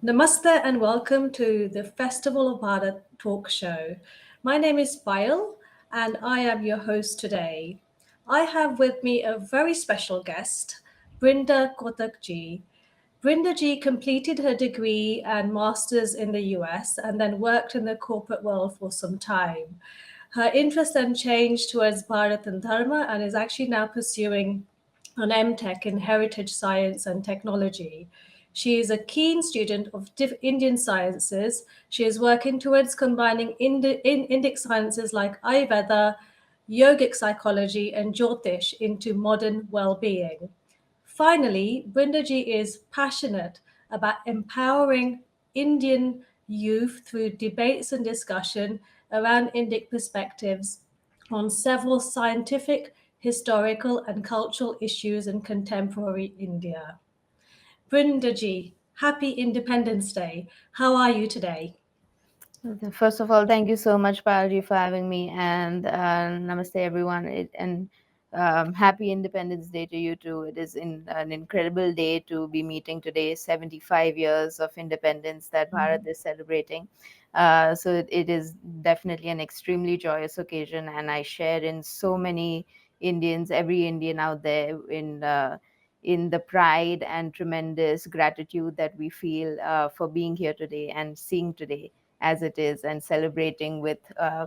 Namaste and welcome to the Festival of Bharat talk show. My name is Payal and I am your host today. I have with me a very special guest, Brinda Kotak ji. Brinda ji completed her degree and master's in the US and then worked in the corporate world for some time. Her interest then changed towards Bharat and Dharma and is actually now pursuing an MTech in Heritage Science and Technology. She is a keen student of Indian sciences. She is working towards combining Indic sciences like Ayurveda, yogic psychology, and Jyotish into modern well being. Finally, Brindaji is passionate about empowering Indian youth through debates and discussion around Indic perspectives on several scientific, historical, and cultural issues in contemporary India. Brindaji, happy Independence Day. How are you today? First of all, thank you so much, Palji, for having me, and namaste, everyone. Happy Independence Day to you too. It is an incredible day to be meeting today, 75 years of independence that Bharat is celebrating. So it is definitely an extremely joyous occasion, and I share in so many Indians, every Indian out there, in the pride and tremendous gratitude that we feel for being here today and seeing today as it is and celebrating with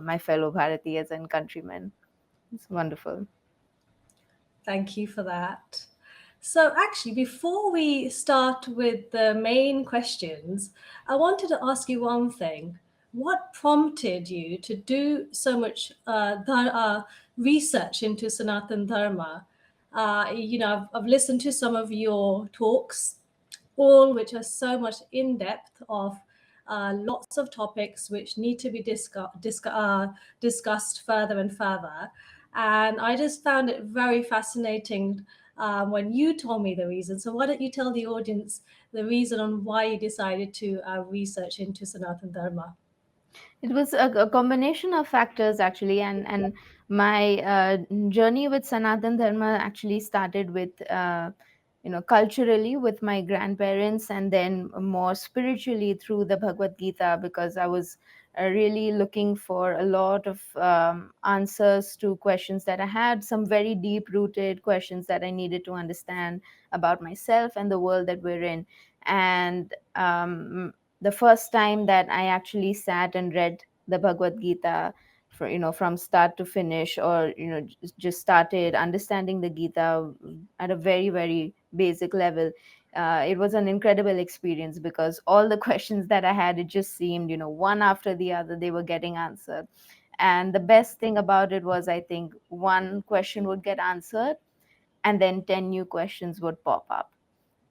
my fellow Bharatiyas and countrymen. It's wonderful. Thank you for that. So, actually, before we start with the main questions, I wanted to ask you one thing. What prompted you to do so much research into Sanatana Dharma? I've listened to some of your talks, all which are so much in depth of lots of topics which need to be discussed further and further. And I just found it very fascinating when you told me the reason. So, why don't you tell the audience the reason on why you decided to research into Sanatana Dharma? It was a combination of factors actually, and my journey with Sanatan Dharma actually started with culturally with my grandparents, and then more spiritually through the Bhagavad Gita, because I was really looking for a lot of answers to questions that I had, some very deep rooted questions that I needed to understand about myself and the world that we're in. And the first time that I actually sat and read the Bhagavad Gita, for from start to finish, or just started understanding the Gita at a very very basic level, it was an incredible experience, because all the questions that I had, it just seemed, one after the other, they were getting answered. And the best thing about it was, I think, one question would get answered, and then 10 new questions would pop up.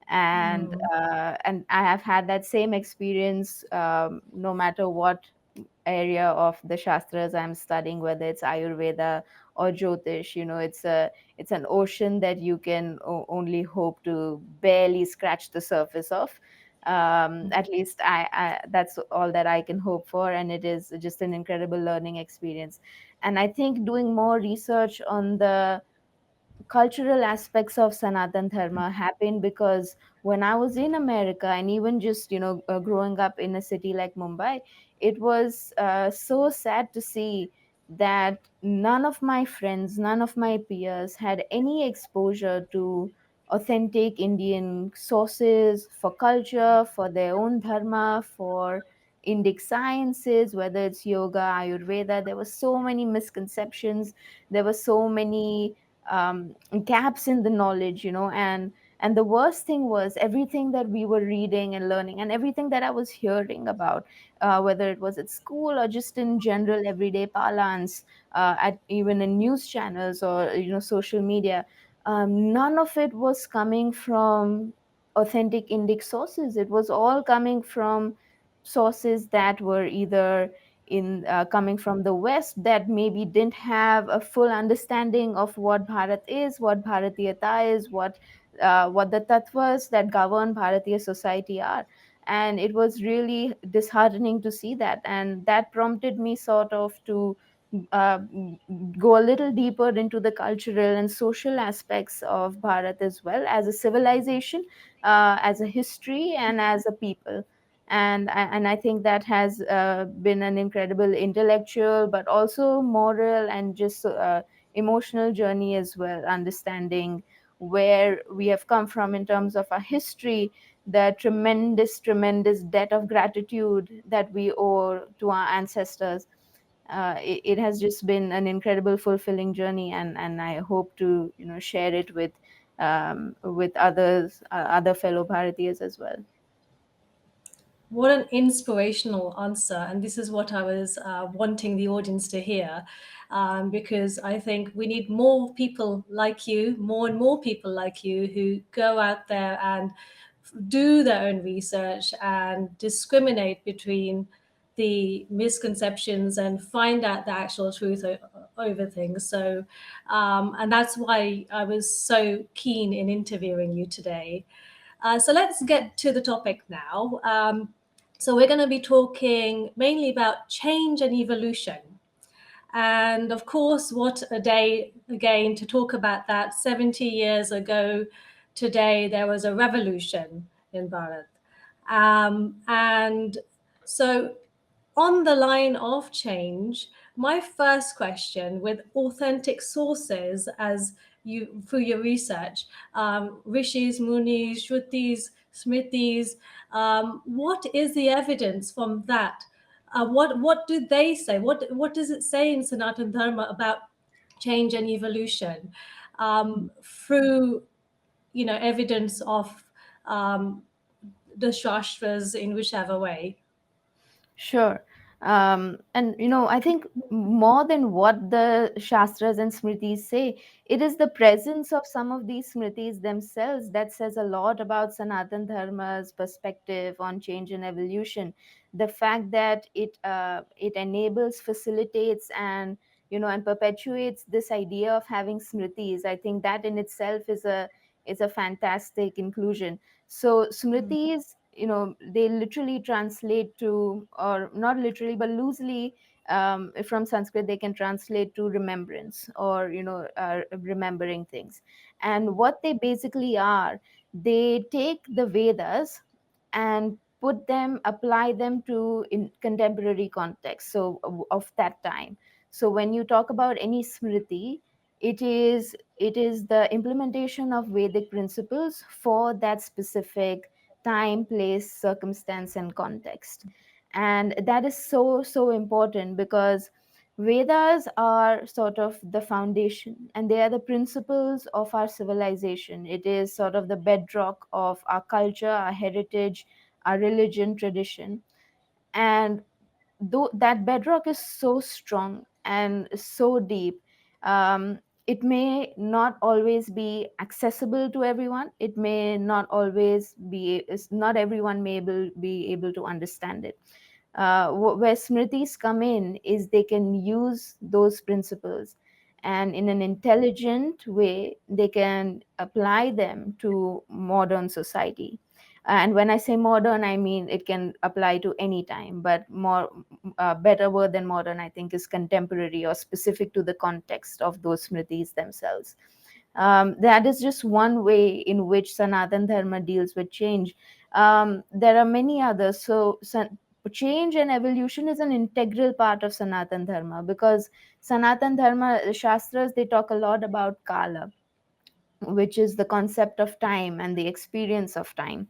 and Mm. and I have had that same experience, no matter what area of the shastras I'm studying, whether it's Ayurveda or Jyotish. It's an ocean that you can only hope to barely scratch the surface of. At least that's all that I can hope for, and it is just an incredible learning experience. And I think doing more research on the cultural aspects of Sanatan Dharma happened because when I was in America, and even just growing up in a city like Mumbai, it was so sad to see that none of my friends, none of my peers had any exposure to authentic Indian sources for culture, for their own dharma, for Indic sciences, whether it's yoga, Ayurveda. There were so many misconceptions. There were so many gaps in the knowledge, and the worst thing was everything that we were reading and learning, and everything that I was hearing about, whether it was at school or just in general everyday parlance, at even in news channels or social media. None of it was coming from authentic Indic sources. It was all coming from sources that were either in coming from the West, that maybe didn't have a full understanding of what Bharat is, what Bharatiyata is, what the tattvas that govern Bharatiya society are. And it was really disheartening to see that, and that prompted me sort of to uh, go a little deeper into the cultural and social aspects of Bharat, as well as a civilization, as a history, and as a people. And I think that has been an incredible intellectual but also moral and just emotional journey as well, understanding where we have come from in terms of our history, the tremendous debt of gratitude that we owe to our ancestors. It has just been an incredible fulfilling journey, and I hope to share it with other fellow Bharatiyas as well. What an inspirational answer. And this is what I was wanting the audience to hear, because I think we need more people like you, more and more people like you who go out there and do their own research and discriminate between the misconceptions and find out the actual truth over things. So, and that's why I was so keen in interviewing you today. So let's get to the topic now. So we're going to be talking mainly about change and evolution. And of course, what a day again to talk about that. 70 years ago today, there was a revolution in Bharat. And so on the line of change, my first question with authentic sources, as you through your research, rishis, munis, shrutis, smritis, what is the evidence from that? What do they say? What does it say in Sanatana Dharma about change and evolution, through evidence of um, the shastras in whichever way? Sure. And I think more than what the Shastras and Smritis say, it is the presence of some of these Smritis themselves that says a lot about Sanatan Dharma's perspective on change and evolution. The fact that it enables, facilitates, and perpetuates this idea of having Smritis, I think that in itself is a fantastic inclusion. So Smritis, they literally translate to, or not literally but loosely, from Sanskrit they can translate to remembrance, or remembering things. And what they basically are, they take the Vedas and apply them to in contemporary context, so of that time. So when you talk about any smriti, it is the implementation of Vedic principles for that specific time, place, circumstance, and context. And that is so important, because Vedas are sort of the foundation, and they are the principles of our civilization. It is sort of the bedrock of our culture, our heritage, our religion, tradition. And though that bedrock is so strong and so deep, it may not always be accessible to everyone. It may not always be, not everyone be able to understand it. Where smritis come in is they can use those principles, and in an intelligent way they can apply them to modern society. And when I say modern, I mean it can apply to any time, but more better word than modern, I think, is contemporary or specific to the context of those smritis themselves. That is just one way in which Sanatan Dharma deals with change. There are many others. So, change and evolution is an integral part of Sanatan Dharma, because Sanatan Dharma Shastras, they talk a lot about Kala, which is the concept of time and the experience of time.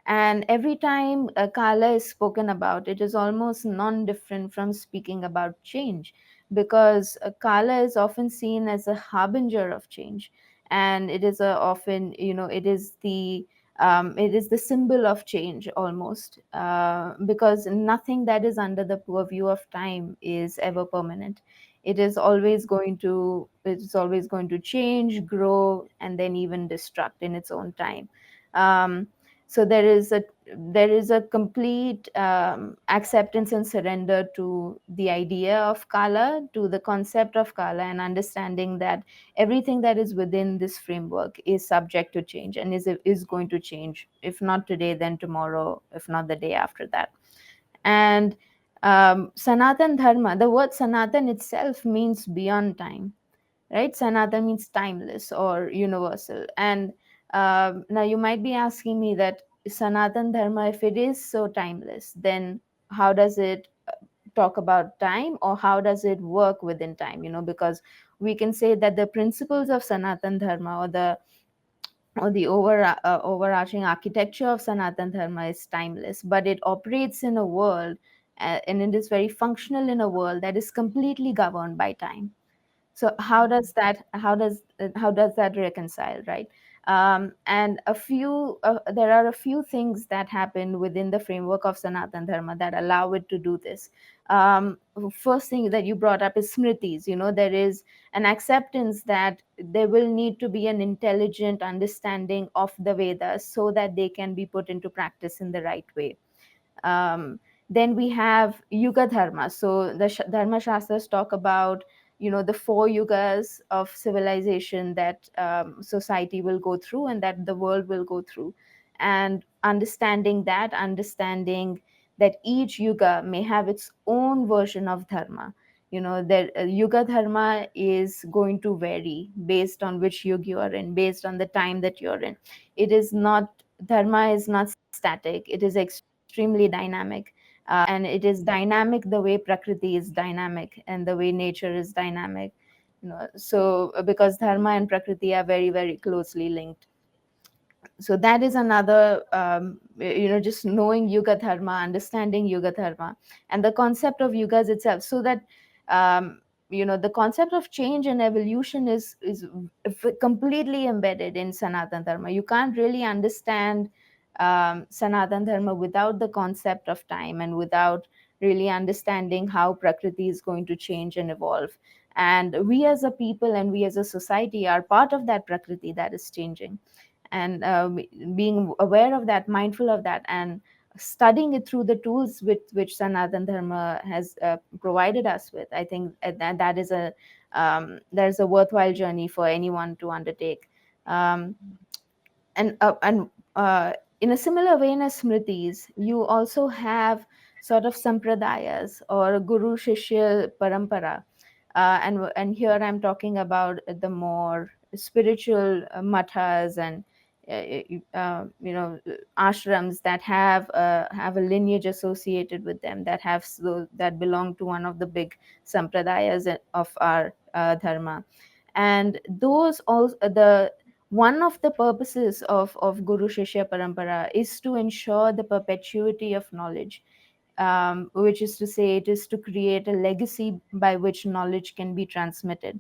And every time Kala is spoken about, it is almost non-different from speaking about change, because Kala is often seen as a harbinger of change, and it is often, it is the symbol of change almost, because nothing that is under the purview of time is ever permanent. It is always going to change, grow, and then even destruct in its own time. Um, so there is a complete acceptance and surrender to the idea of Kala, to the concept of Kala, and understanding that everything that is within this framework is subject to change, and is going to change, if not today, then tomorrow, if not the day after that. And Sanatan Dharma, the word Sanatan itself means beyond time, right? Sanatan means timeless or universal. And now you might be asking me that, Sanatan Dharma, if it is so timeless, then how does it talk about time, or how does it work within time? Because we can say that the principles of Sanatan Dharma, or the overarching architecture of Sanatan Dharma is timeless, but it operates in a world, and it is very functional in a world that is completely governed by time. So how does that reconcile, right? And there are a few things that happen within the framework of Sanatan Dharma that allow it to do this. um, First thing that you brought up is smritis. There is an acceptance that there will need to be an intelligent understanding of the Vedas so that they can be put into practice in the right way. um, then we have yuga dharma. So the dharma shastras talk about the four yugas of civilization that society will go through and that the world will go through, and understanding that each yuga may have its own version of dharma. That yuga dharma is going to vary based on which yuga you are in, based on the time that you're in. It is not Dharma is not static, it is extremely dynamic. And it is dynamic the way Prakriti is dynamic and the way nature is dynamic. So because Dharma and Prakriti are very, very closely linked. So that is another, just knowing yuga dharma, understanding yuga dharma, and the concept of yugas itself, so that um, the concept of change and evolution is completely embedded in Sanatan Dharma. You can't really understand Sanatan Dharma without the concept of time, and without really understanding how Prakriti is going to change and evolve. And we as a people and we as a society are part of that Prakriti that is changing. And being aware of that, mindful of that, and studying it through the tools with which Sanatan Dharma has provided us with, I think that is a worthwhile journey for anyone to undertake. um, and in a similar vein as smritis, you also have sort of sampradayas or guru shishya parampara. And here I'm talking about the more spiritual mathas and ashrams that have a lineage associated with them, that belong to one of the big sampradayas of our dharma. And those also, the one of the purposes of Guru Shishya Parampara is to ensure the perpetuity of knowledge, which is to say, it is to create a legacy by which knowledge can be transmitted,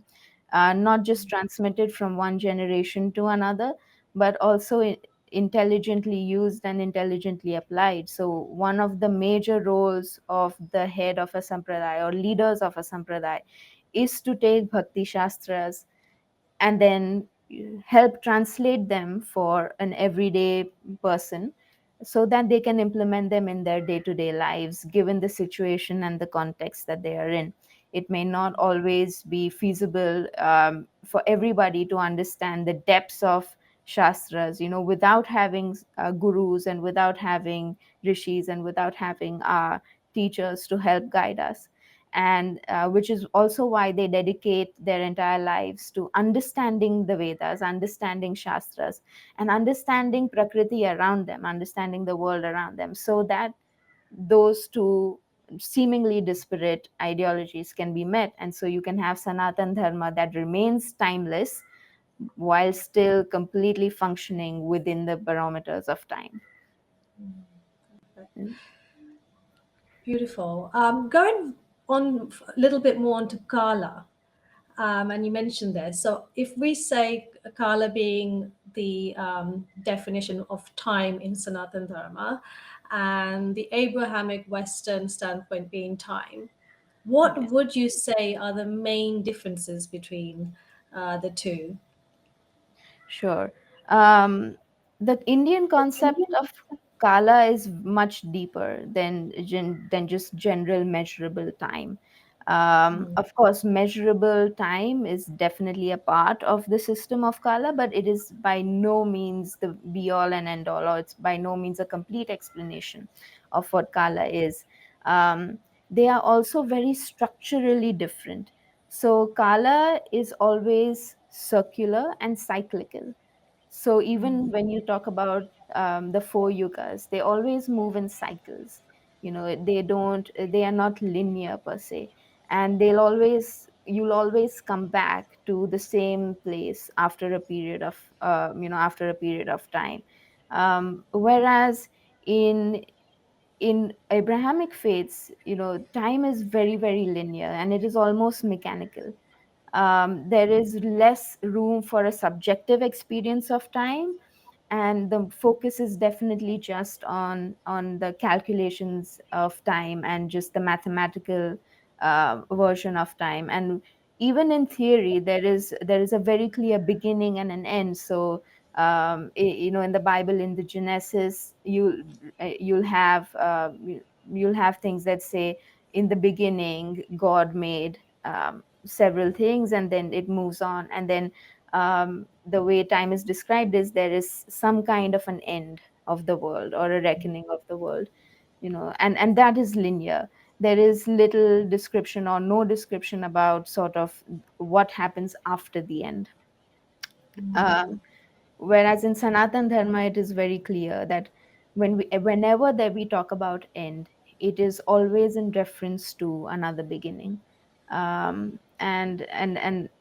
not just transmitted from one generation to another, but also intelligently used and intelligently applied. So, one of the major roles of the head of a sampradaya or leaders of a sampradaya is to take Bhakti Shastras and then help translate them for an everyday person, so that they can implement them in their day to day lives given the situation and the context that they are in. It may not always be feasible for everybody to understand the depths of shastras, without having gurus, and without having rishis, and without having teachers to help guide us. And which is also why they dedicate their entire lives to understanding the Vedas, understanding Shastras, and understanding Prakriti around them, understanding the world around them, so that those two seemingly disparate ideologies can be met. And so you can have Sanatan Dharma that remains timeless while still completely functioning within the barometers of time. Mm. Beautiful. Going on a little bit more onto Kala, and you mentioned there. So, if we say Kala being the definition of time in Sanatana Dharma, and the Abrahamic Western standpoint being time, what Yes. would you say are the main differences between the two? Sure. Um, the Indian concept of kala is much deeper than just general measurable time. Mm, Of course, measurable time is definitely a part of the system of kala, but it is by no means the be all and end all, or it's by no means a complete explanation of what kala is. Um, they are also very structurally different. So, Kala is always circular and cyclical. So even when you talk about the four yugas, they always move in cycles. They are not linear per se, and you'll always come back to the same place after a period of time. Whereas in Abrahamic faiths, time is very, very linear and it is almost mechanical. There is less room for a subjective experience of time, and the focus is definitely just on the calculations of time and just the mathematical version of time. And even in theory, there is a very clear beginning and an end. So in the Bible, in the Genesis, you'll have things that say, in the beginning God made several things, and then it moves on, and then the way time is described is there is some kind of an end of the world or a reckoning of the world, and that is linear. There is little description or no description about sort of what happens after the end. um, Whereas in Sanatan Dharma, it is very clear that whenever that we talk about end, it is always in reference to another beginning. And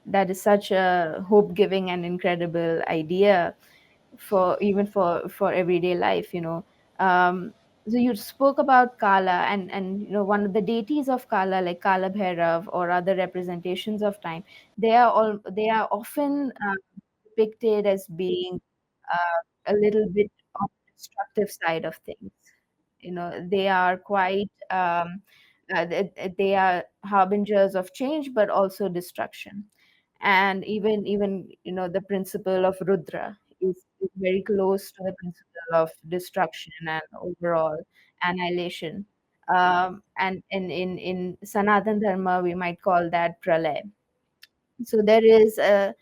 that is such a hope-giving and incredible idea for even for everyday life. So you spoke about Kala, and one of the deities of Kala, like Kala Bhairav or other representations of time, they are often depicted as being a little bit on the destructive side of things. They are quite they are harbingers of change, but also destruction. And even the principle of Rudra is very close to the principle of destruction and overall annihilation. And in Sanatan Dharma, we might call that Pralay. So there is a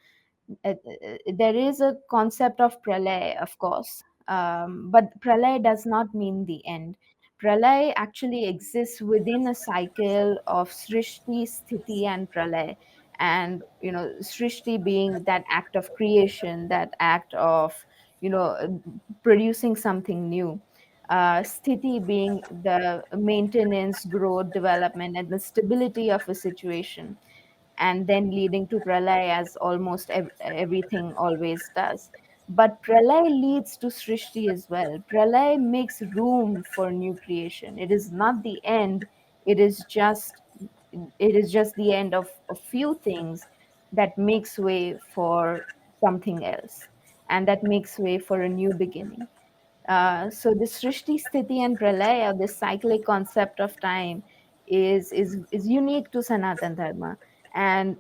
concept of pralay, of course, but pralay does not mean the end. Pralay actually exists within a cycle of srishti, sthiti, and pralay. And srishti being that act of creation, that act of producing something new. Sthiti being the maintenance, growth, development, and the stability of a situation, and then leading to pralay, as almost everything always does. But pralay leads to srishti as well. Pralay makes room for new creation. It is not the end. It is just the end of a few things that makes way for something else, and that makes way for a new beginning. So this Srishti, Sthiti, and Pralaya, this cyclic concept of time, is unique to Sanatan Dharma. And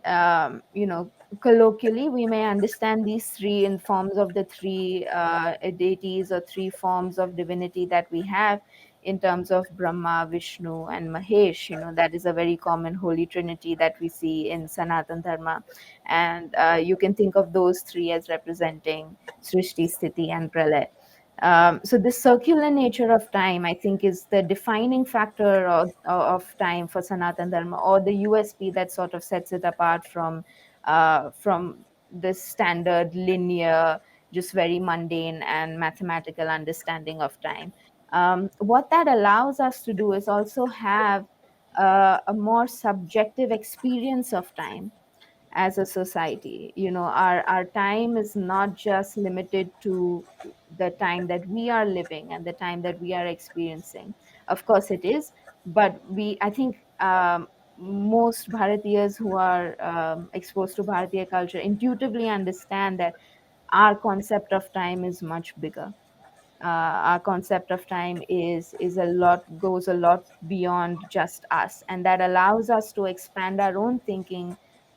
colloquially, we may understand these three in forms of the three deities or three forms of divinity that we have in terms of Brahma, Vishnu, and Mahesh. That is a very common holy trinity that we see in Sanatan Dharma. And you can think of those three as representing Srishti, Sthiti, and Pralaya. So this circular nature of time, I think, is the defining factor of time for Sanatan Dharma, or the USP that sort of sets it apart from the standard linear, just very mundane and mathematical understanding of time. What that allows us to do is also have a more subjective experience of time as a society. Our time is not just limited to the time that we are living and the time that we are experiencing. Of course it is, but I think most Bharatiyas who are exposed to Bharatiya culture intuitively understand that our concept of time is much bigger. Our concept of time is a lot goes a lot beyond just us, and that allows us to expand our own thinking,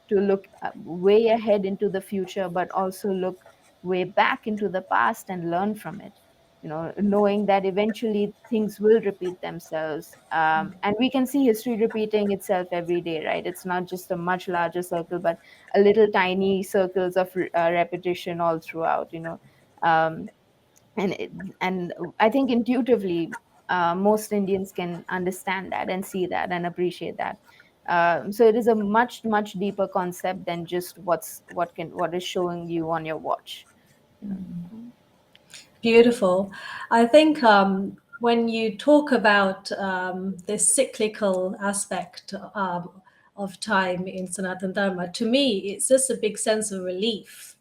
to look way ahead into the future, but also look way back into the past and learn from it, knowing that eventually things will repeat themselves. And we can see history repeating itself every day, right? It's not just a much larger circle, but a little tiny circles of repetition all throughout. um, and it, and I think intuitively most Indians can understand that and see that and appreciate that. So it is a much, much deeper concept than just what is showing you on your watch. Beautiful. I think when you talk about this cyclical aspect of time in Sanatana Dharma, to me, it's just a big sense of relief.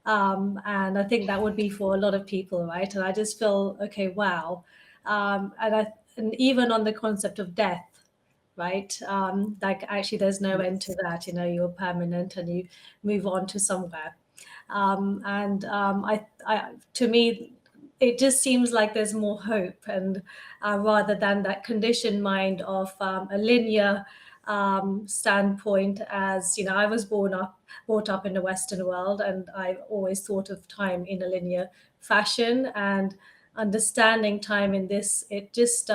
And I think that would be for a lot of people, right? And I just feel, okay, wow. And even on the concept of death, right? Like actually, there's no end to Yes, that. You know, you're permanent and you move on to somewhere. To me, it just seems like there's more hope, and rather than that conditioned mind of a linear standpoint. As you know, I was brought up in the Western world, and I've always thought of time in a linear fashion, and understanding time in this, it just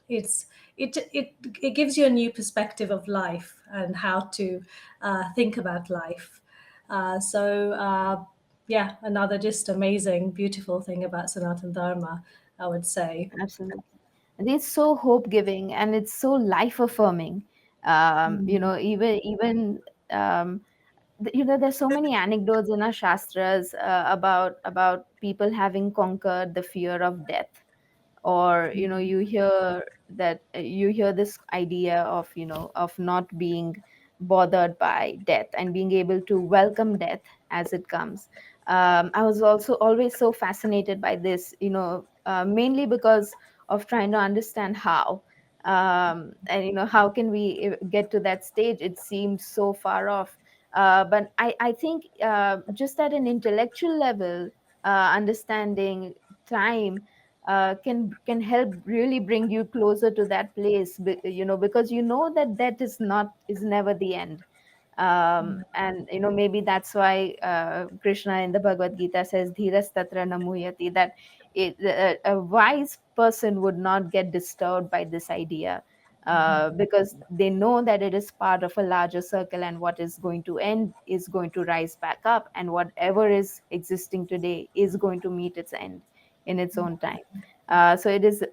it's it gives you a new perspective of life and how to think about life. Yeah, another just amazing, beautiful thing about Sanatana Dharma, I would say. absolutely. And it's so hope giving and it's so life affirming. Even there's so many anecdotes in our shastras about people having conquered the fear of death, or you hear this idea of of not being bothered by death and being able to welcome death as it comes. I was also always so fascinated by this, mainly because of trying to understand how, and how can we get to that stage. It seemed so far off, but I think just at an intellectual level, understanding time can help really bring you closer to that place, because that is never the end. And maybe that's why Krishna in the Bhagavad Gita says dhiras tatra namuyati, that a wise person would not get disturbed by this idea, because they know that it is part of a larger circle, and what is going to end is going to rise back up, and whatever is existing today is going to meet its end in its own time. So it is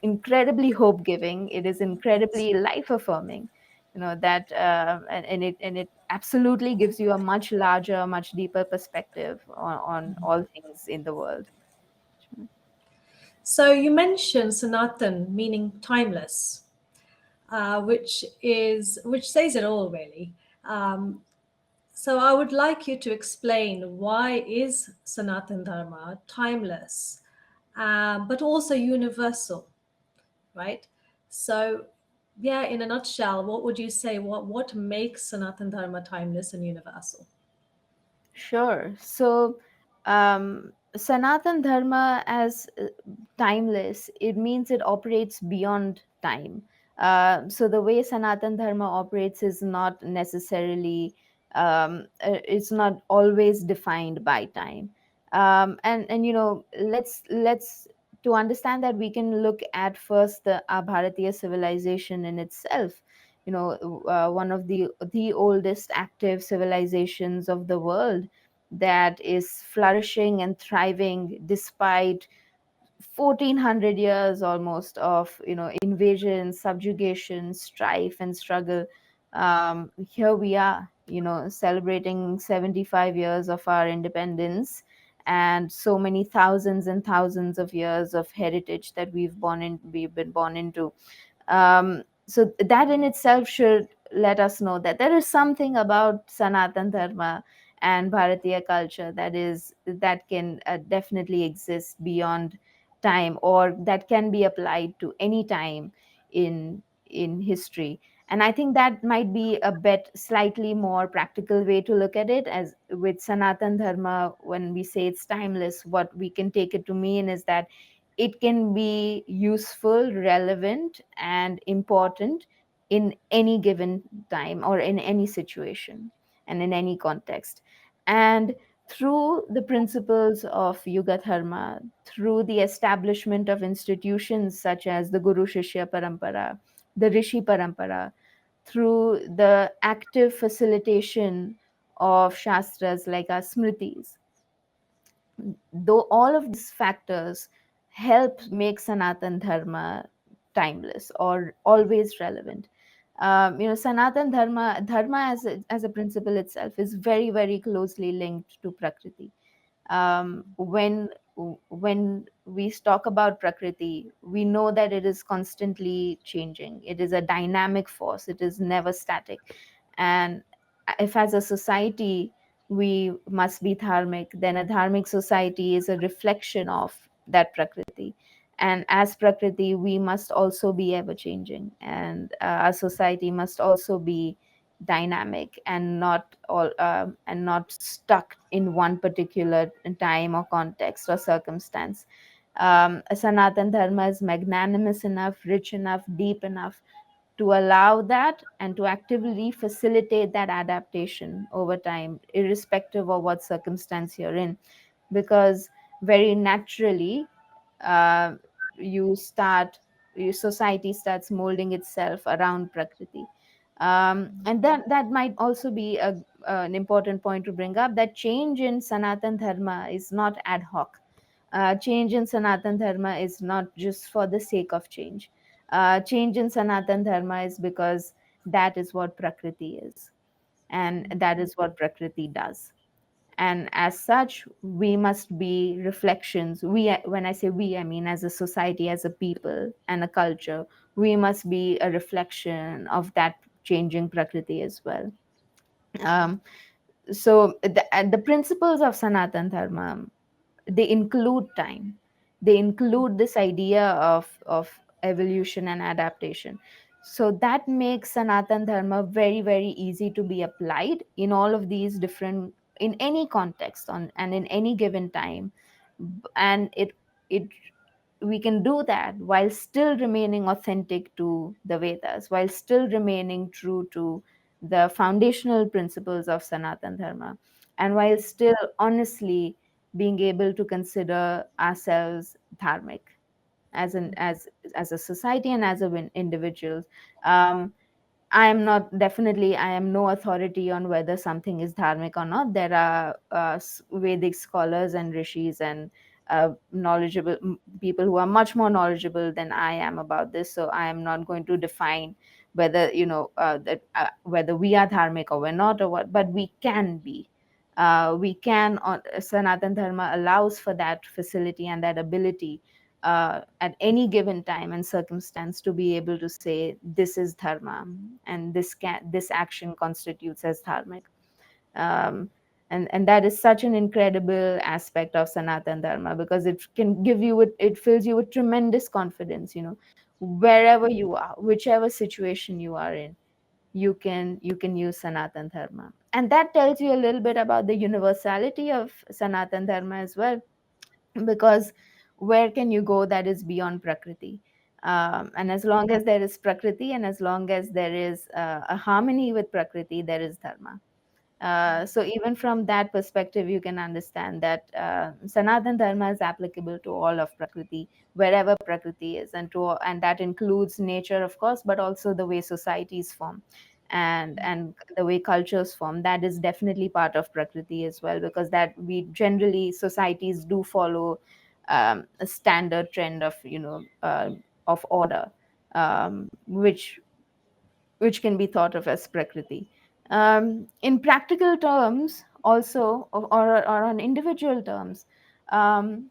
incredibly hope giving. It is incredibly life affirming. That and it absolutely gives you a much larger, much deeper perspective on all things in the world. So you mentioned Sanatan, meaning timeless, which says it all, really. Um, so I would like you to explain, why is Sanatan Dharma timeless, but also universal, right? So, yeah, in a nutshell, what would you say? What makes Sanatan Dharma timeless and universal? Sure. So, Sanatan Dharma as timeless, it means it operates beyond time. So, the way Sanatan Dharma operates is not necessarily, it's not always defined by time. And let's to understand that, we can look at first the Abharatiya civilization in itself. One of the oldest active civilizations of the world, that is flourishing and thriving despite 1400 years almost of invasion, subjugation, strife, and struggle. Here we are, celebrating 75 years of our independence, and so many thousands and thousands of years of heritage that we've been born into. So that in itself should let us know that there is something about Sanatan Dharma and Bharatiya culture that can definitely exist beyond time, or that can be applied to any time in history. And I think that might be a bit slightly more practical way to look at it. As with Sanatan Dharma, when we say it's timeless, what we can take it to mean is that it can be useful, relevant, and important in any given time, or in any situation, and in any context. And through the principles of Yuga Dharma, through the establishment of institutions such as the Guru Shishya Parampara, the Rishi Parampara, through the active facilitation of Shastras like our Smritis, though all of these factors help make Sanatan Dharma timeless or always relevant. Sanatan Dharma as a principle itself is very, very closely linked to Prakriti. When we talk about Prakriti, we know that it is constantly changing. It is a dynamic force. It is never static. And if as a society we must be dharmic, then a dharmic society is a reflection of that Prakriti. And as Prakriti, we must also be ever changing, and our society must also be dynamic and not stuck in one particular time or context or circumstance. Sanatan Dharma is magnanimous enough, rich enough, deep enough to allow that and to actively facilitate that adaptation over time, irrespective of what circumstance you're in. Because very naturally, uh, you start your society starts molding itself around Prakriti. And that might also be an important point to bring up, that change in Sanatan Dharma is not ad hoc. Change in Sanatan Dharma is not just for the sake of change. Change in Sanatan Dharma is because that is what Prakriti is, and that is what Prakriti does. And as such, we must be reflections. When I say we, I mean as a society, as a people and a culture, we must be a reflection of that changing Prakriti as well. um, the principles of Sanatan Dharma, they include time. They include this idea of evolution and adaptation. So that makes Sanatan Dharma very, very easy to be applied in all of these different, in any context on and in any given time. And it we can do that while still remaining authentic to the Vedas, while still remaining true to the foundational principles of Sanatan Dharma, and while still honestly being able to consider ourselves dharmic as an as a society and as a individuals. um, I am no authority on whether something is dharmic or not. There are Vedic scholars and rishis and knowledgeable people who are much more knowledgeable than I am about this. So I am not going to define whether, whether we are dharmic or we're not or what, but we can be. Sanatan Dharma allows for that facility and that ability at any given time and circumstance to be able to say this is dharma, and this action constitutes as dharmic. um, and that is such an incredible aspect of Sanatan Dharma, because it can give you it fills you with tremendous confidence. Wherever you are, whichever situation you are in, you can use Sanatan Dharma. And that tells you a little bit about the universality of Sanatan Dharma as well, because where can you go that is beyond Prakriti? And as long as there is Prakriti, and as long as there is a harmony with Prakriti, there is Dharma. So even from that perspective, you can understand that Sanatan Dharma is applicable to all of Prakriti, wherever Prakriti is, and that includes nature, of course, but also the way societies form, and the way cultures form. That is definitely part of Prakriti as well, because that we generally societies do follow a standard trend of order, which can be thought of as Prakriti. In practical terms, also, or on individual terms, um,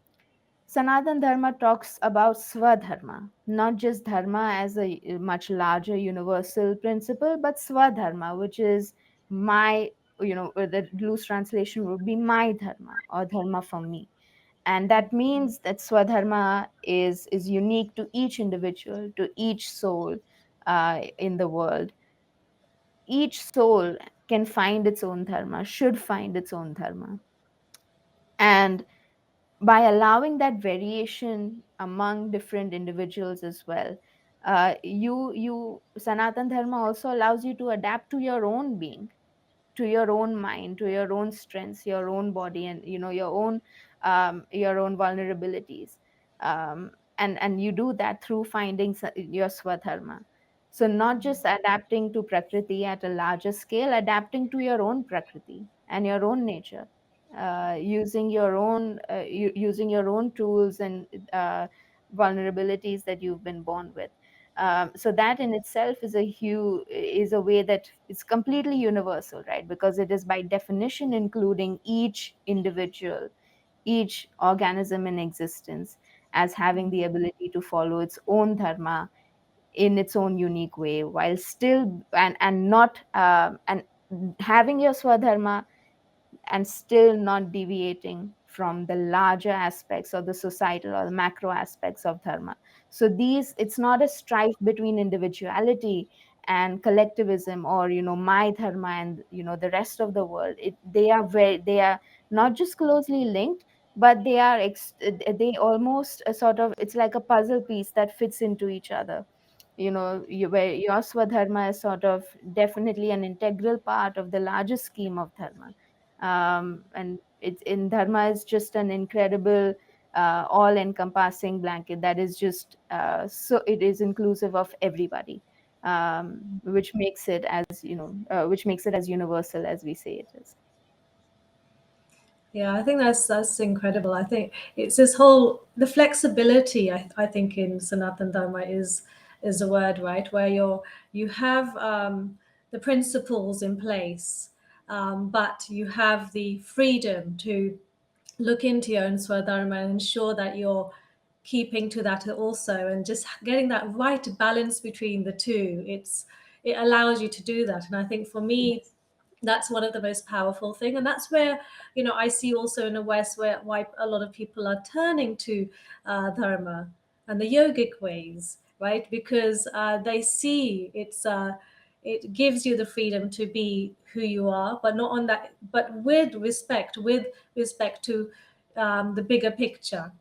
Sanatan Dharma talks about Swadharma, not just Dharma as a much larger universal principle, but Swadharma, which is my, the loose translation would be my Dharma, or Dharma for me. And that means that Swadharma is unique to each individual, to each soul in the world. Each soul can find its own dharma, should find its own dharma. And by allowing that variation among different individuals as well, Sanatan Dharma also allows you to adapt to your own being, to your own mind, to your own strengths, your own body, and your own vulnerabilities. Um, and and you do that through finding your Swadharma. So not just adapting to Prakriti at a larger scale, adapting to your own Prakriti and your own nature, using your own tools and vulnerabilities that you've been born with. So that in itself is a way that is completely universal, right? Because it is by definition including each individual each organism in existence as having the ability to follow its own dharma in its own unique way, while still and not and having your swadharma and still not deviating from the larger aspects of the societal or the macro aspects of dharma. So these, it's not a strife between individuality and collectivism, or my dharma and the rest of the world. They are not just closely linked, but they almost sort of, it's like a puzzle piece that fits into each other. Where your swadharma is sort of definitely an integral part of the larger scheme of dharma. And it's in dharma is just an incredible all encompassing blanket that is just so it is inclusive of everybody, which makes it as which makes it as universal as we say it is. Yeah, I think that's incredible. I think it's this whole the flexibility. I think in Sanatana Dharma is the word, right, where you have the principles in place, but you have the freedom to look into your own Swadharma and ensure that you're keeping to that also, and just getting that right balance between the two. It allows you to do that, and I think for me Yes. that's one of the most powerful thing, and that's where I see also in the West where why a lot of people are turning to dharma and the yogic ways, right? Because they see it gives you the freedom to be who you are, but not on that, but with respect to the bigger picture,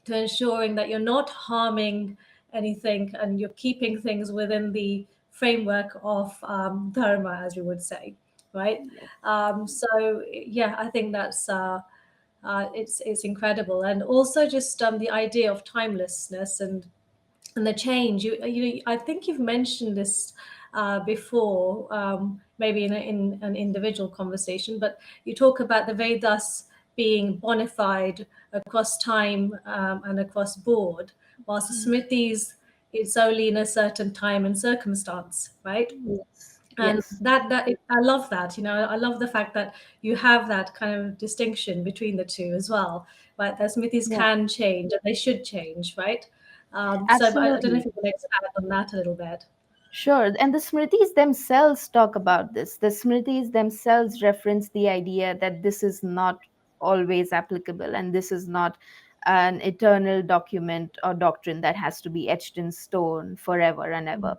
to ensuring that you're not harming anything and you're keeping things within the framework of dharma, as we would say, right? Yes. So yeah, I think that's it's incredible, and also just the idea of timelessness and the change. I think you've mentioned this before, maybe in an individual conversation, but you talk about the Vedas being bona fide across time and across board, whilst the Smritis it's only in a certain time and circumstance, right? Yes. And Yes. I love that. I love the fact that you have that kind of distinction between the two as well, right? That smithies Yeah. can change and they should change, right? So I don't know if Absolutely. you can expand on that a little bit. Sure. And the Smritis themselves talk about this. The Smritis themselves reference the idea that this is not always applicable and this is not an eternal document or doctrine that has to be etched in stone forever and ever.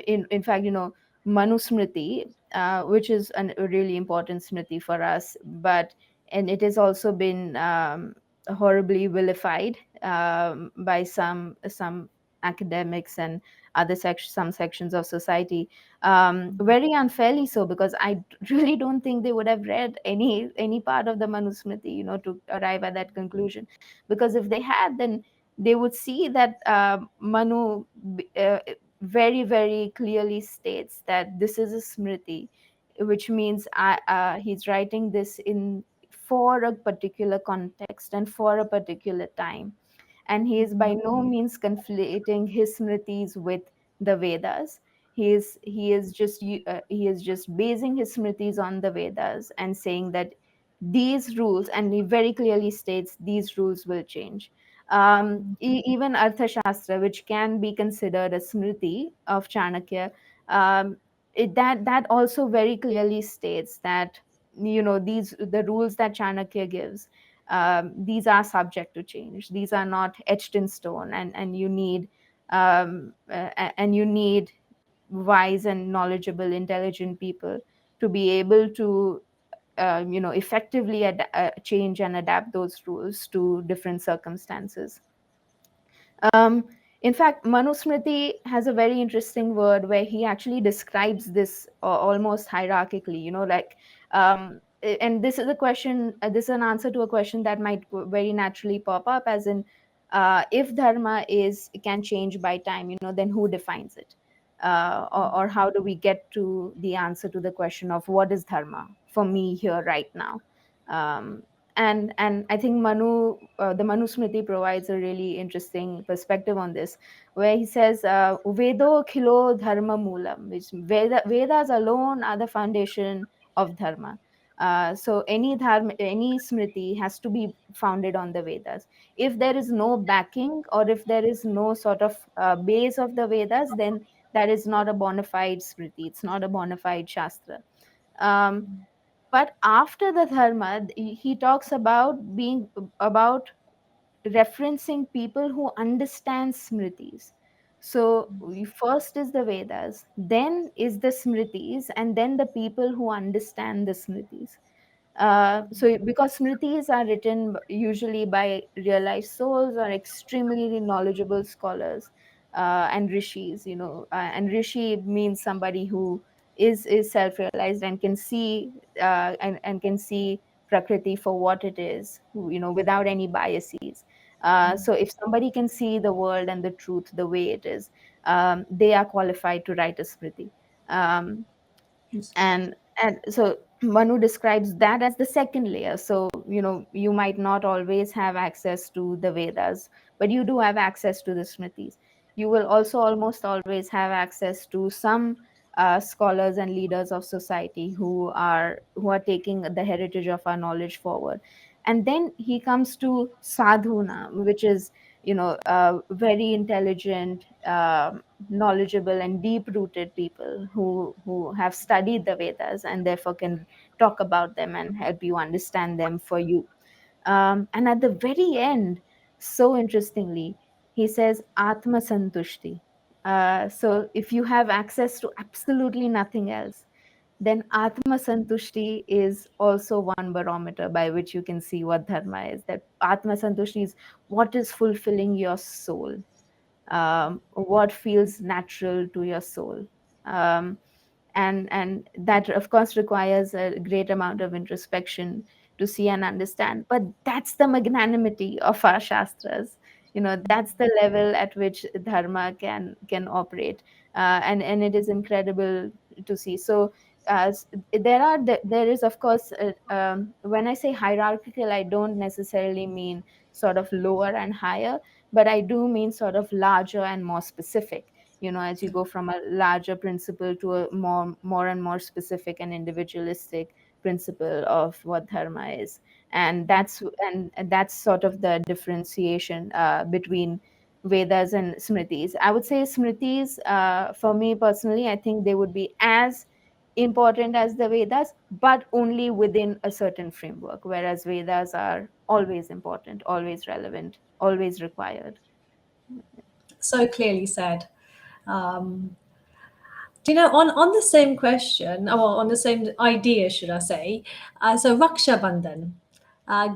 In fact, Manu Smriti, which is a really important Smriti for us, and it has also been horribly vilified by some academics and some sections of society, very unfairly so, because I really don't think they would have read any part of the Manusmriti to arrive at that conclusion. Because if they had, then they would see that Manu very very clearly states that this is a smriti, which means he's writing this in for a particular context and for a particular time, and he is by no means conflating his smritis with the Vedas. He is just basing his smritis on the Vedas and saying that these rules, and he very clearly states these rules will change. Even Arthashastra, which can be considered a smriti of Chanakya, um, that also very clearly states that these the rules that Chanakya gives, these are subject to change. These are not etched in stone, and you need wise and knowledgeable, intelligent people to be able to effectively change and adapt those rules to different circumstances. Um, in fact, Manusmriti has a very interesting word where he actually describes this almost hierarchically, and this is a question, this is an answer to a question that might very naturally pop up, as in, if dharma is can change by time, then who defines it? Or how do we get to the answer to the question of what is dharma for me here right now? Um, and I think the Manusmriti provides a really interesting perspective on this, where he says, Vedo khilo dharma moolam, which Vedas alone are the foundation of dharma. So any dharma, any smriti has to be founded on the Vedas. If there is no backing, or if there is no sort of base of the Vedas, then that is not a bona fide smriti. It's not a bona fide shastra. Um, but after the dharma, he talks about being about referencing people who understand smritis. So first is the Vedas, then is the smritis, and then the people who understand the smritis. So because smritis are written usually by realized souls or extremely knowledgeable scholars, and rishis, and rishi means somebody who is self-realized and can see, and can see prakriti for what it is, without any biases. So if somebody can see the world and the truth the way it is, they are qualified to write a smriti. um, Yes. and so Manu describes that as the second layer. So you might not always have access to the Vedas, but you do have access to the Smritis. You will also almost always have access to some scholars and leaders of society who are taking the heritage of our knowledge forward. And then he comes to sadhuna, which is very intelligent, knowledgeable and deep rooted people who have studied the Vedas and therefore can talk about them and help you understand them for you. And at the very end, so interestingly, he says Atma Santushti. So if you have access to absolutely nothing else, then Atma Santushti is also one barometer by which you can see what dharma is. That Atma Santushti is what is fulfilling your soul, what feels natural to your soul. Um, and that of course requires a great amount of introspection to see and understand, but that's the magnanimity of our shastras. That's the level at which dharma can operate. And it is incredible to see. So there is of course, when I say hierarchical, I don't necessarily mean sort of lower and higher, but I do mean sort of larger and more specific. As you go from a larger principle to a more and more specific and individualistic principle of what dharma is. And that's sort of the differentiation between Vedas and Smritis. I would say Smritis, for me personally, I think they would be as important as the Vedas, but only within a certain framework, whereas Vedas are always important, always relevant, always required. So clearly said. Um, on the same question, or on the same idea, should I say? So Raksha Bandhan,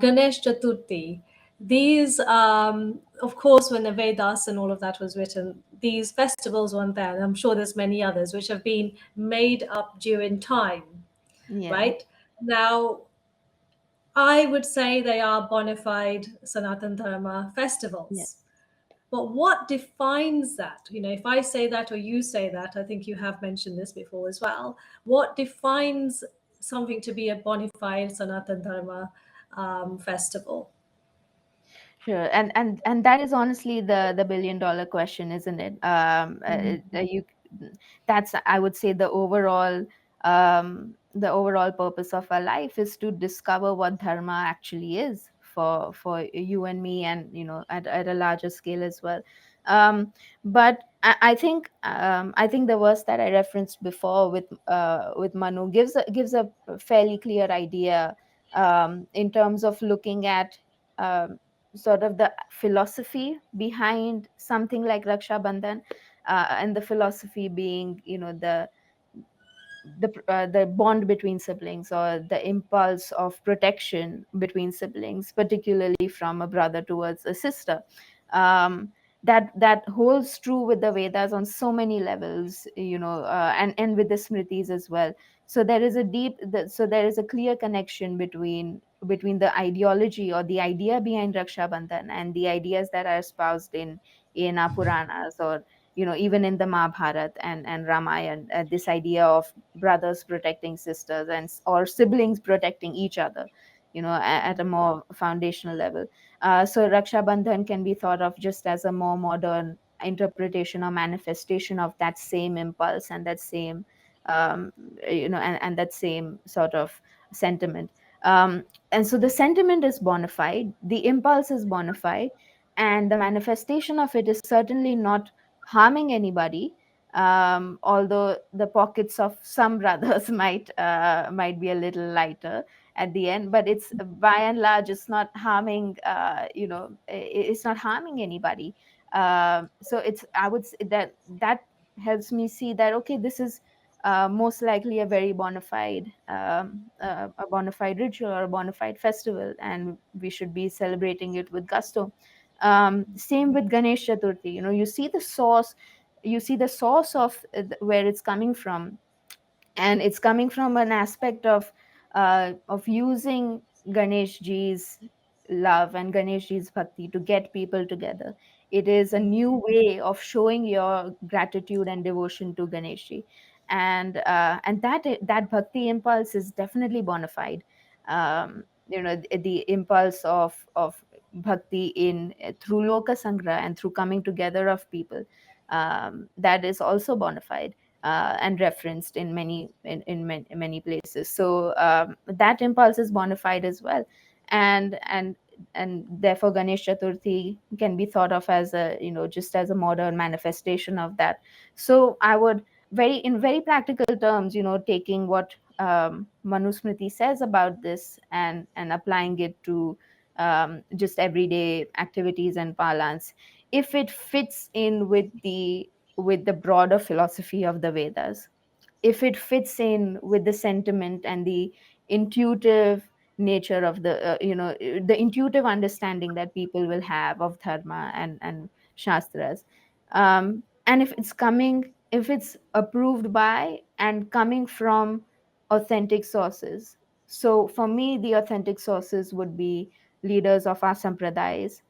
Ganesh Chaturthi, these, of course, when the Vedas and all of that was written, these festivals weren't there. And I'm sure there's many others which have been made up during time, Yeah, right? Now, I would say they are bona fide Sanatana Dharma yeah. festivals. But what defines that? If I say that or you say that, I think you have mentioned this before as well. What defines something to be a bona fide Sanatana Dharma festival? Sure, and that is honestly the billion-dollar question, isn't it? That's, I would say, the overall purpose of our life is to discover what dharma actually is for you and me, and at a larger scale as well. But I think the verse that I referenced before with Manu gives a fairly clear idea, in terms of looking at um, sort of the philosophy behind something like Raksha Bandhan, and the philosophy being, the bond between siblings, or the impulse of protection between siblings, particularly from a brother towards a sister. Um, that holds true with the Vedas on so many levels, and with the Smritis as well. So there is a clear connection between the ideology or the idea behind Raksha Bandhan and the ideas that are espoused in our Puranas, or even in the Mahabharata and Ramayana, this idea of brothers protecting sisters, or siblings protecting each other, at a more foundational level. So Raksha Bandhan can be thought of just as a more modern interpretation or manifestation of that same impulse, and that same, and that same sort of sentiment. um, and so the sentiment is bona fide, the impulse is bona fide, and the manifestation of it is certainly not harming anybody, although the pockets of some brothers might be a little lighter at the end, but it's by and large it's not harming, it's not harming anybody. So it's, I would say that that helps me see that, okay, this is most likely a very a bona fide ritual or a bona fide festival, and we should be celebrating it with gusto. Same with Ganesh Chaturthi. You see the source, of where it's coming from, and it's coming from an aspect of using Ganesh ji's love and Ganesh ji's bhakti to get people together. It is a new way of showing your gratitude and devotion to Ganesh ji, and that bhakti impulse is definitely bona fide. The impulse of bhakti in through loka sangra and through coming together of people, that is also bona fide and referenced in many places. So that impulse is bona fide as well, and therefore Ganesh Chaturthi can be thought of as a, just as a modern manifestation of that. So I would, very practical terms, taking what Manusmriti says about this, and applying it to just everyday activities and parlance, if it fits in with the broader philosophy of the Vedas, if it fits in with the sentiment and the intuitive nature of the intuitive understanding that people will have of dharma and shastras, and if it's approved by and coming from authentic sources. So for me, the authentic sources would be leaders of our sampradayas,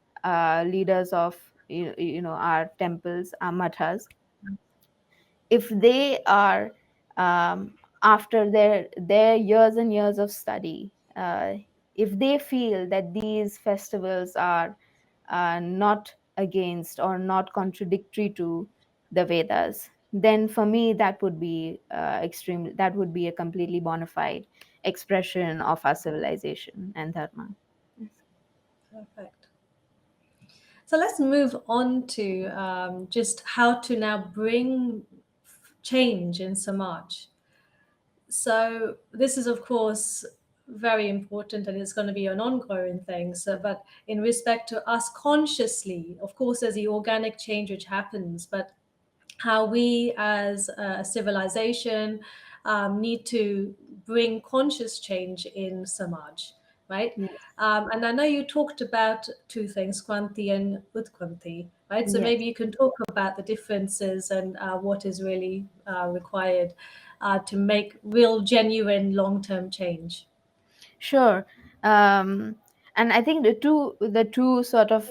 leaders of our temples, our mathas. If they are, after their years and years of study, if they feel that these festivals are not against or not contradictory to the Vedas, then for me that would be that would be a completely bona fide expression of our civilization and dharma. Yes. Perfect. So let's move on to just how to now bring change in Samaj. So this is, of course, very important, and it's going to be an ongoing thing. So, but in respect to us consciously, of course, there's the organic change which happens, but how we as a civilization need to bring conscious change in Samaj, right? Yes. And I know you talked about two things, Kranti and Utkranti, right? So Yes. maybe you can talk about the differences and what is really required to make real, genuine, long-term change. Sure. Um, and I think the two sort of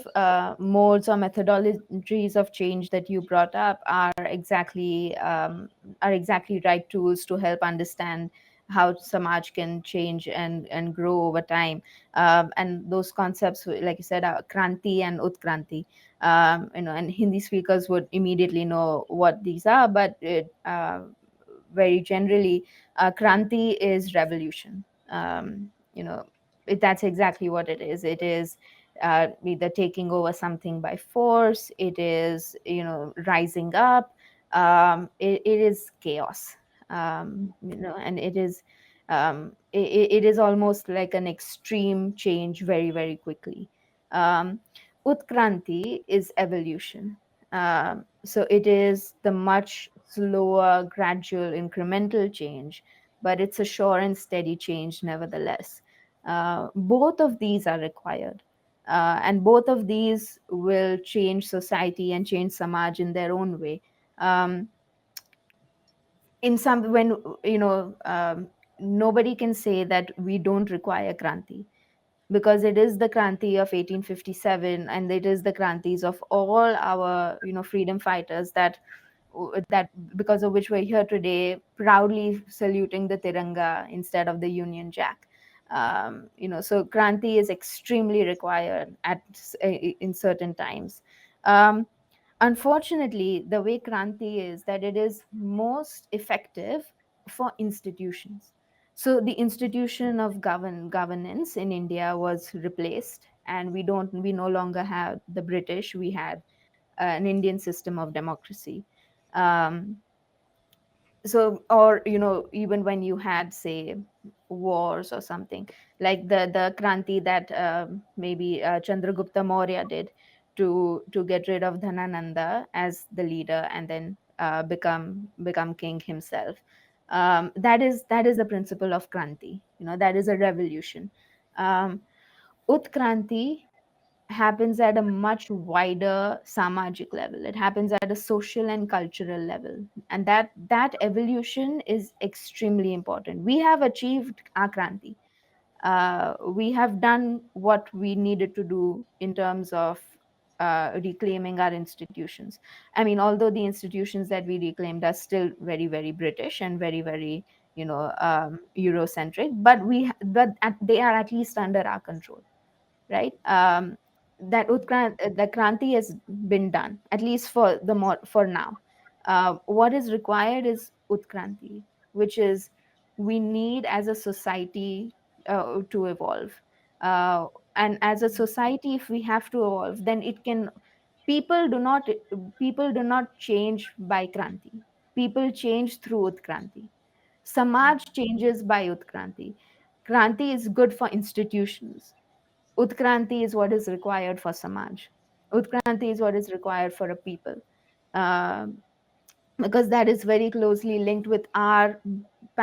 modes or methodologies of change that you brought up are exactly right tools to help understand how Samaj can change and grow over time. And those concepts, like you said, are Kranti and Utkranti. And Hindi speakers would immediately know what these are, but very generally, Kranti is revolution. That's exactly what it is. It is either taking over something by force, it is, rising up, it is chaos, and it is almost like an extreme change very, very quickly. um, Utkranti is evolution. So it is the much slower, gradual, incremental change, but it's a sure and steady change nevertheless. Both of these are required. And both of these will change society and change Samaj in their own way. Um, in some when Nobody can say that we don't require Kranti, because it is the Kranti of 1857, and it is the Krantis of all our freedom fighters that because of which we're here today, proudly saluting the Tiranga instead of the Union Jack. So Kranti is extremely required in certain times. um, Unfortunately, the way Kranti is that it is most effective for institutions. So the institution of governance in India was replaced, and we no longer have the British. We had an Indian system of democracy. Um, so, or even when you had, say, wars or something, like the kranti that maybe Chandragupta Maurya did to get rid of Dhanananda as the leader, and then become king himself. That is the principle of kranti. That is a revolution. um, Utkranti happens at a much wider samajik level. It happens at a social and cultural level, and that evolution is extremely important. We have achieved our kranti. We have done what we needed to do in terms of reclaiming our institutions. I mean, although the institutions that we reclaimed are still very, very British and very, very Eurocentric, but they are at least under our control, right? That the kranti has been done, at least for now. What is required is utkranti, which is, we need as a society to evolve. uh, and as a society, if we have to evolve, then it can people do not people do not change by kranti. People change through utkranti. Samaj changes by utkranti. Kranti is good for institutions. Utkranti is what is required for Samaj. Utkranti is what is required for a people. Um, because that is very closely linked with our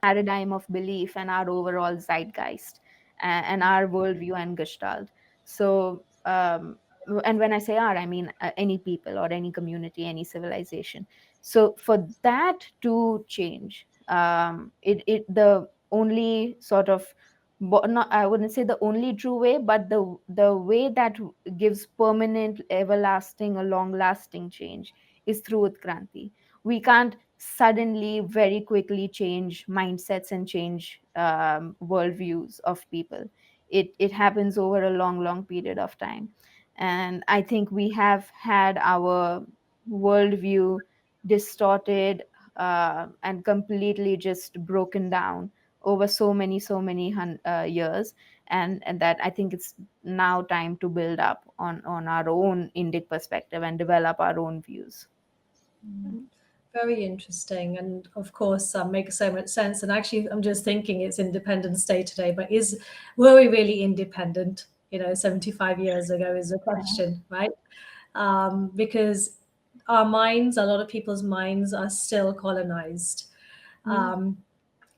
paradigm of belief and our overall zeitgeist, and our worldview and gestalt. So, and when I say our, I mean any people or any community, any civilization. So, for that to change, the only sort of, not, I wouldn't say the only true way, but the way that gives permanent, everlasting, or long lasting change is through Utkranti. We can't suddenly very quickly change mindsets and change worldviews of people. It happens over a long period of time, and I think we have had our worldview distorted and completely just broken down over so many years, and that I think it's now time to build up on our own Indic perspective and develop our own views. Very interesting, and of course, makes so much sense. And actually, I'm just thinking it's Independence Day today, but were we really independent? 75 years ago is the question, right? Because our minds, a lot of people's minds, are still colonized. Yeah. Um,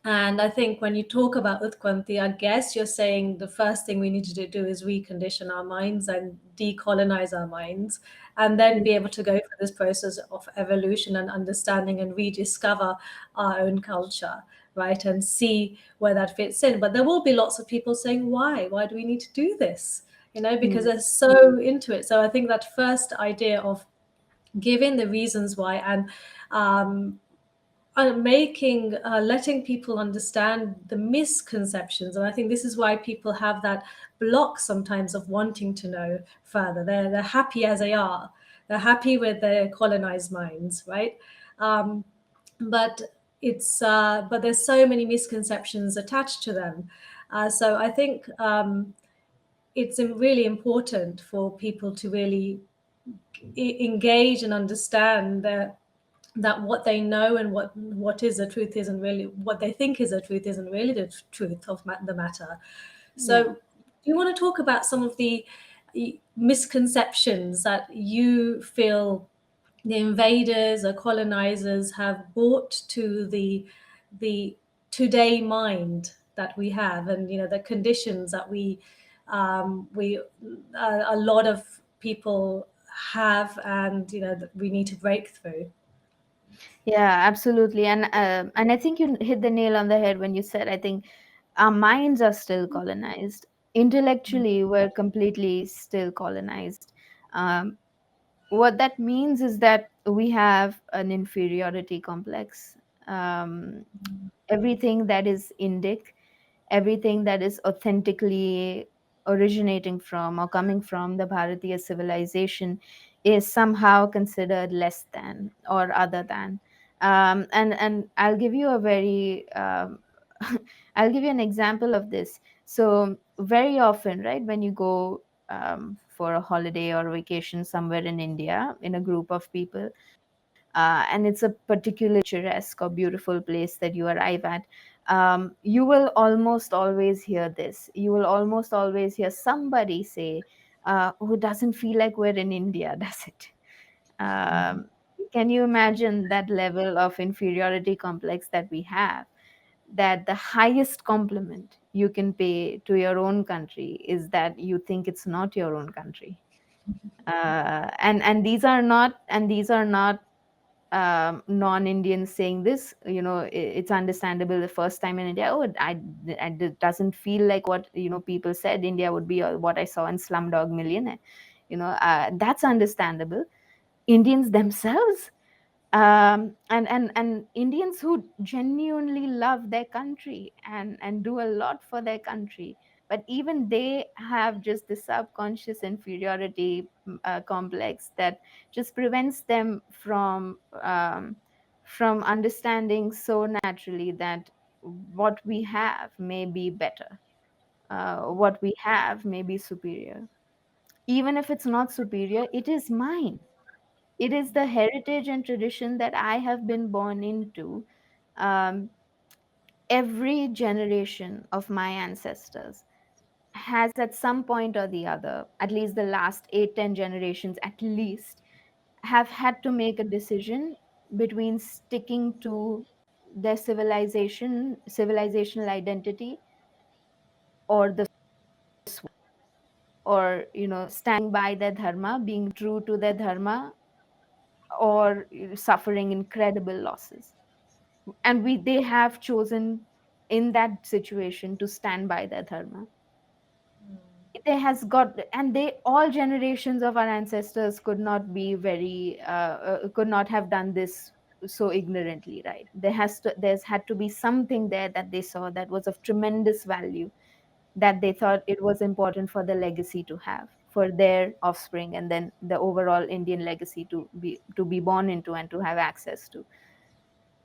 and I think when you talk about Utkwanti, I guess you're saying the first thing we need to do is recondition our minds and decolonize our minds, and then be able to go through this process of evolution and understanding and rediscover our own culture, right? And see where that fits in. But there will be lots of people saying, why? Why do we need to do this? Because Mm. they're so into it. So I think that first idea of giving the reasons why, and um, letting people understand the misconceptions. And I think this is why people have that block sometimes of wanting to know further. They're happy as they are. They're happy with their colonized minds, right? um, but but there's so many misconceptions attached to them. So I think it's really important for people to really engage and understand that what they know and what is the truth isn't really what they think is the truth isn't really the truth of the matter. So, Yeah. do you want to talk about some of the misconceptions that you feel the invaders or colonizers have brought to the today mind that we have, and the conditions that we a lot of people have, and that we need to break through. Yeah, absolutely. And I think you hit the nail on the head when you said, I think our minds are still colonized. Intellectually, we're completely still colonized. Um, what that means is that we have an inferiority complex. Um, Everything that is Indic, everything that is authentically originating from or coming from the Bharatiya civilization is somehow considered less than or other than. And I'll give you a very I'll give you an example of this. So very often, right, when you go for a holiday or vacation somewhere in India in a group of people, and it's a particularly picturesque or beautiful place that you arrive at, you will almost always hear this. You will almost always hear somebody say, "Who doesn't feel like we're in India, does it?" Um, can you imagine that level of inferiority complex that we have? That the highest compliment you can pay to your own country is that you think it's not your own country. And these are not non-Indians saying this. It's understandable the first time in India. Oh, it doesn't feel like what people said India would be, or what I saw in Slumdog Millionaire. That's understandable. Indians themselves, and Indians who genuinely love their country and do a lot for their country, but even they have just this subconscious inferiority complex that just prevents them from understanding so naturally that what we have may be better, what we have may be superior. Even if it's not superior, it is mine. It is the heritage and tradition that I have been born into. Um, every generation of my ancestors has, at some point or the other, at least the last 8, 10 generations at least, have had to make a decision between sticking to their civilizational identity, or the or standing by their dharma, being true to their dharma, or suffering incredible losses. And they have chosen in that situation to stand by their dharma. They has got, and they, all generations of our ancestors could not be very could not have done this so ignorantly, right? There's had to be something there that they saw that was of tremendous value, that they thought it was important for the legacy to have for their offspring, and then the overall Indian legacy to be born into and to have access to.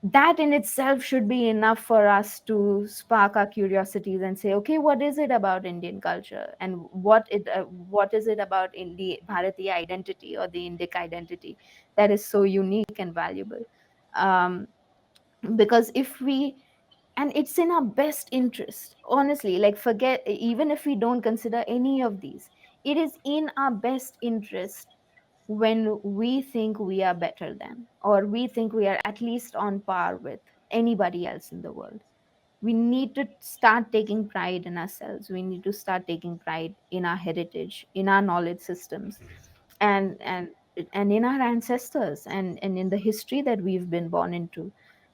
That in itself should be enough for us to spark our curiosities and say, okay, what is it about Indian culture, and what is it about in the Bharatiya identity or the Indic identity that is so unique and valuable? um, because if we and it's in our best interest, honestly, like, forget, even if we don't consider any of these, it is in our best interest when we think we are better than, or we think we are at least on par with anybody else in the world. We need to start taking pride in ourselves. We need to start taking pride in our heritage, in our knowledge systems, and and and in our ancestors, and in the history that we've been born into.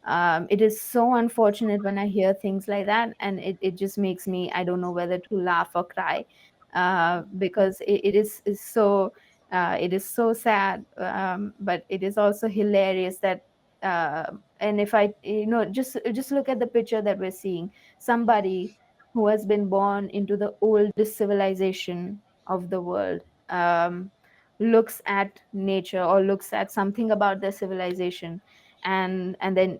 It is so unfortunate when I hear things like that, and it just makes me, I don't know whether to laugh or cry, because it is so sad, but it is also hilarious that, and if I, just look at the picture that we're seeing. Somebody who has been born into the oldest civilization of the world, looks at nature or looks at something about their civilization, and then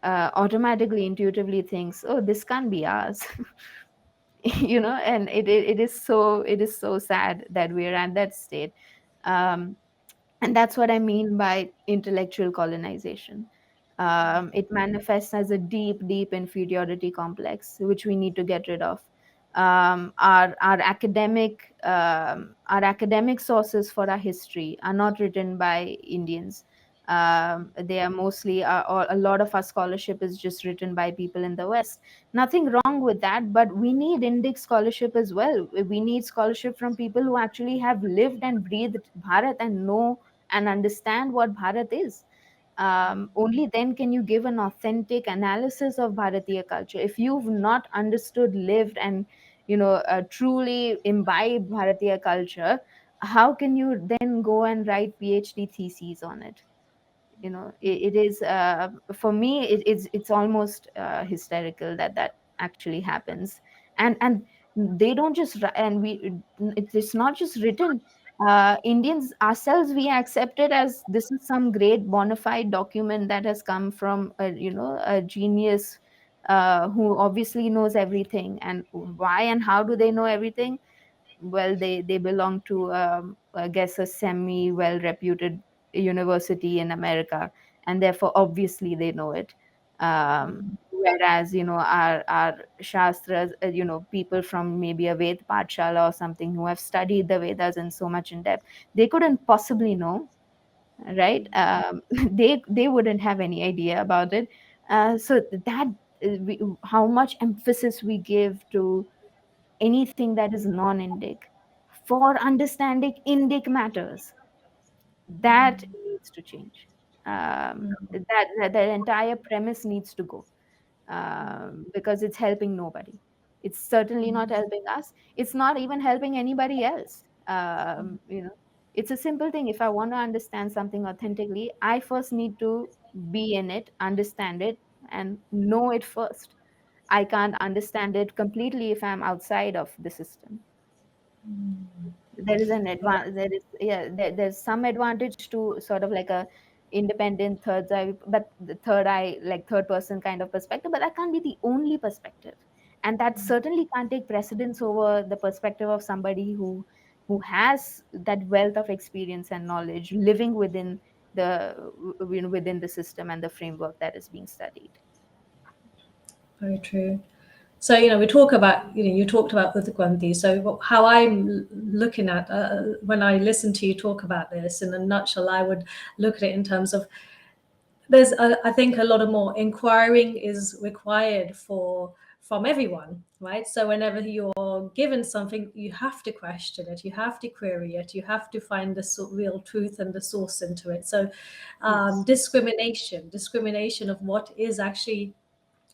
automatically, intuitively thinks, oh, this can't be ours. And it is so sad that we're at that state. um, and that's what I mean by intellectual colonization. It manifests as a deep, deep inferiority complex, which we need to get rid of. Our academic sources for our history are not written by Indians. They are mostly, or a lot of our scholarship is just written by people in the West. Nothing wrong with that, but we need Indic scholarship as well. We need scholarship from people who actually have lived and breathed Bharat and know and understand what Bharat is. Only then can you give an authentic analysis of Bharatiya culture. If you've not understood, lived, and truly imbibed Bharatiya culture, how can you then go and write PhD theses on it? It is, for me, it's almost hysterical that that actually happens. And they don't just and we it's not just written. Indians ourselves, we accept it as this is some great bona fide document that has come from a genius who obviously knows everything. And why and how do they know everything? Well, they belong to, I guess, a semi well reputed university in America, and therefore obviously they know it. Whereas, our shastras, people from maybe a Ved Pathshala or something, who have studied the Vedas in so much in depth, they couldn't possibly know, right? They wouldn't have any idea about it. So that, how much emphasis we give to anything that is non-Indic for understanding Indic matters, that needs to change. That entire premise needs to go, because it's helping nobody. It's certainly not helping us. It's not even helping anybody else. It's a simple thing. If I want to understand something authentically, I first need to be in it, understand it, and know it first. I can't understand it completely if I'm outside of the system. There is an advantage. There is, yeah, there's some advantage to sort of like a independent third eye, but the third eye, like third person kind of perspective, but that can't be the only perspective. And that certainly can't take precedence over the perspective of somebody who has that wealth of experience and knowledge living within within the system and the framework that is being studied. Very true. So, we talk about, you talked about with the Gandhi. So, how I'm looking at when I listen to you talk about this in a nutshell, I would look at it in terms of I think a lot of more inquiring is required from everyone, right? So whenever you're given something, you have to question it, you have to query it, you have to find the real truth and the source into it. So Yes. discrimination of what is actually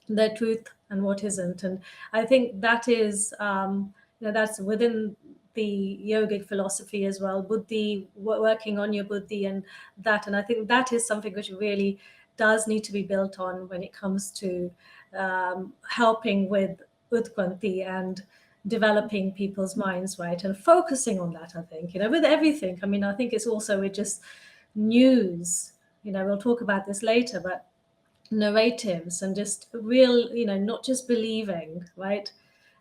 the truth and what isn't. And I think that is, that's within the yogic philosophy as well, buddhi, working on your buddhi and that. And I think that is something which really does need to be built on when it comes to helping with Utkranti and developing people's minds, right? And focusing on that, I think, with everything. I mean, I think it's also with just news, we'll talk about this later, but narratives and just real, not just believing, right?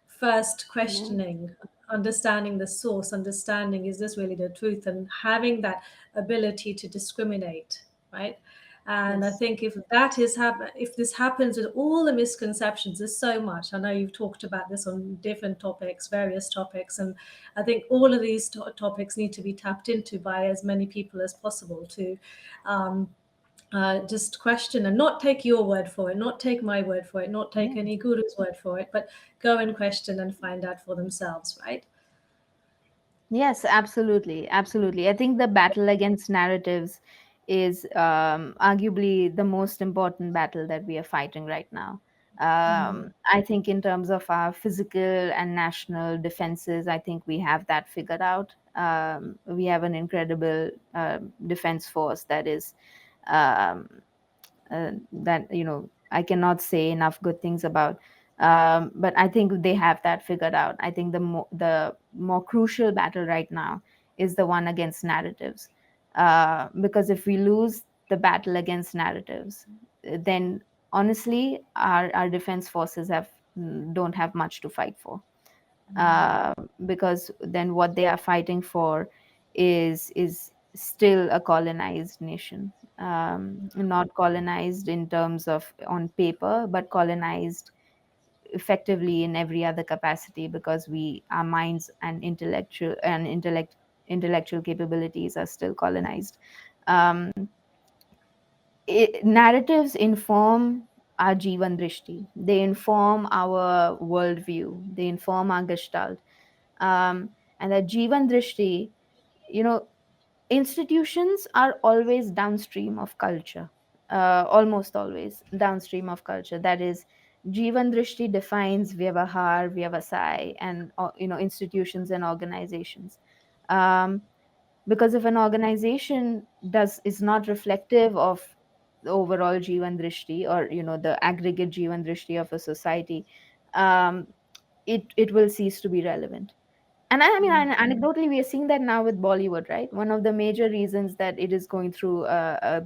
First Yeah. questioning, understanding the source, understanding is this really the truth, and having that ability to discriminate, right? And I Yes. think if that is if this happens with all the misconceptions, there's so much. I know you've talked about this on different topics, various topics, and I think all of these topics need to be tapped into by as many people as possible to um, just question and not take your word for it, not take my word for it, not take Yeah. any guru's word for it, but go and question and find out for themselves, right? Yes, absolutely. Absolutely. I think the battle against narratives is, arguably the most important battle that we are fighting right now. I think, in terms of our physical and national defenses, I think we have that figured out. We have an incredible defense force that is, um, that I cannot say enough good things about. But I think they have that figured out. I think the more crucial battle right now is the one against narratives, because if we lose the battle against narratives, then honestly our defense forces don't have much to fight for, uh, because then what they are fighting for is still a colonized nation, not colonized in terms of on paper, but colonized effectively in every other capacity, because our minds and intellectual capabilities are still colonized. um, Narratives inform our jivan drishti, they inform our worldview, they inform our gestalt. And that jivan drishti, you know institutions are always downstream of culture, almost always downstream of culture. That is, jivan drishti defines vyavahar, vyavasai, and institutions and organizations. um, because if an organization does is not reflective of the overall jivan drishti, or the aggregate jivan drishti of a society, um, it will cease to be relevant. And I mean, anecdotally, we are seeing that now with Bollywood, right? One of the major reasons that it is going through a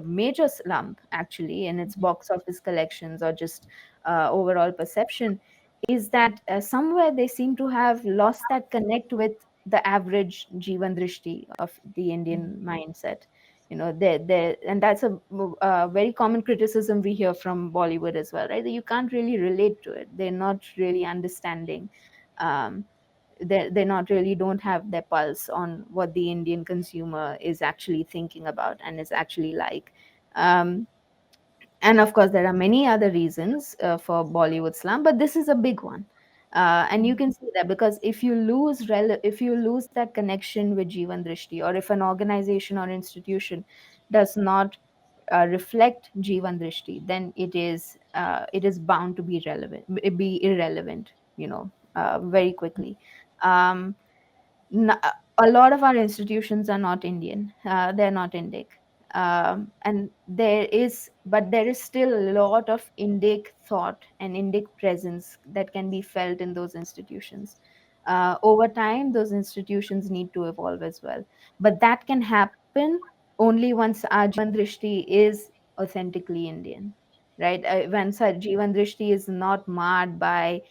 major slump, actually, in its box office collections, or just overall perception, is that somewhere they seem to have lost that connect with the average Jivan Drishti of the Indian mindset. And that's a very common criticism we hear from Bollywood as well, right? That you can't really relate to it. They're not really understanding. Um, they not really don't have their pulse on what the Indian consumer is actually thinking about and is actually like. Um, and of course there are many other reasons for Bollywood slum, but this is a big one. And you can see that because if you lose that connection with Jivan Drishti, or if an organization or institution does not reflect Jivan Drishti, then it is bound to be irrelevant, very quickly. um, n- a lot of our institutions are not Indian. They're not Indic. And there is still a lot of Indic thought and Indic presence that can be felt in those institutions. Over time, those institutions need to evolve as well. But that can happen only once our Jivan Drishti is authentically Indian, right? Once our Jivan Drishti is not marred by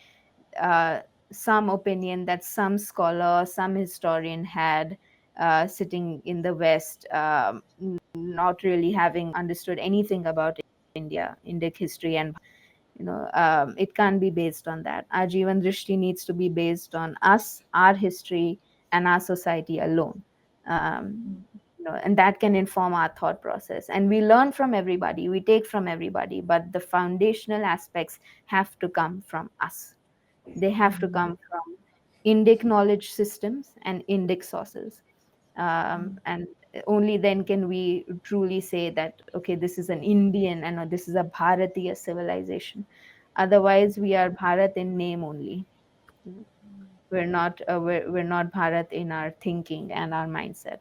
uh, some opinion that some scholar, some historian had, sitting in the West, not really having understood anything about India, Indic history, and it can't be based on that. Our Jivan Drishti needs to be based on us, our history, and our society alone. Um, and that can inform our thought process. And we learn from everybody, we take from everybody, but the foundational aspects have to come from us. They have to come from Indic knowledge systems and Indic sources. And only then can we truly say that, okay, this is an Indian and this is a Bharatiya civilization. Otherwise, we are Bharat in name only. We're not Bharat in our thinking and our mindset.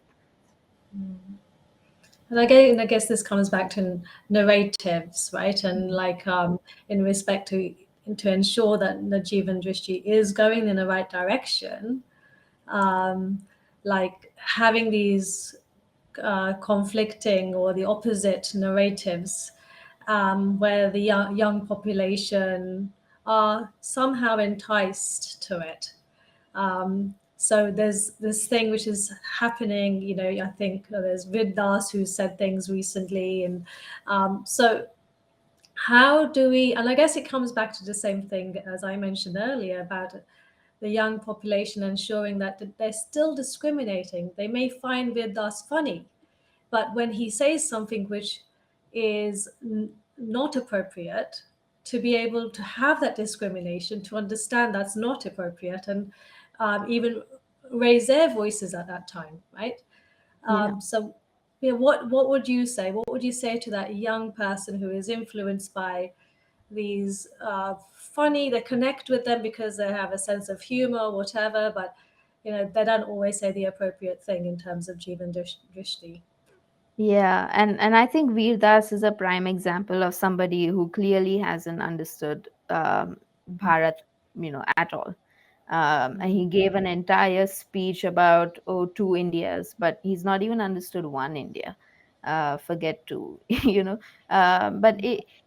And I guess this comes back to narratives, right? And like in respect to ensure that the Jivan Drishti is going in the right direction, um, like having these conflicting or the opposite narratives, where the young population are somehow enticed to it. So there's this thing which is happening, I think there's Vedas who said things recently. And so how do we, and I guess it comes back to the same thing as I mentioned earlier about the young population ensuring that they're still discriminating. They may find Vedas funny, but when he says something which is not appropriate, to be able to have that discrimination, to understand that's not appropriate, and even raise their voices at that time, right? Yeah. So, what would you say? What would you say to that young person who is influenced by these funny? They connect with them because they have a sense of humor, whatever, but they don't always say the appropriate thing in terms of Jivan Drishti. Yeah, and I think Veer Das is a prime example of somebody who clearly hasn't understood Bharat, at all. And he gave an entire speech about two Indias, but he's not even understood one India. Forget two, But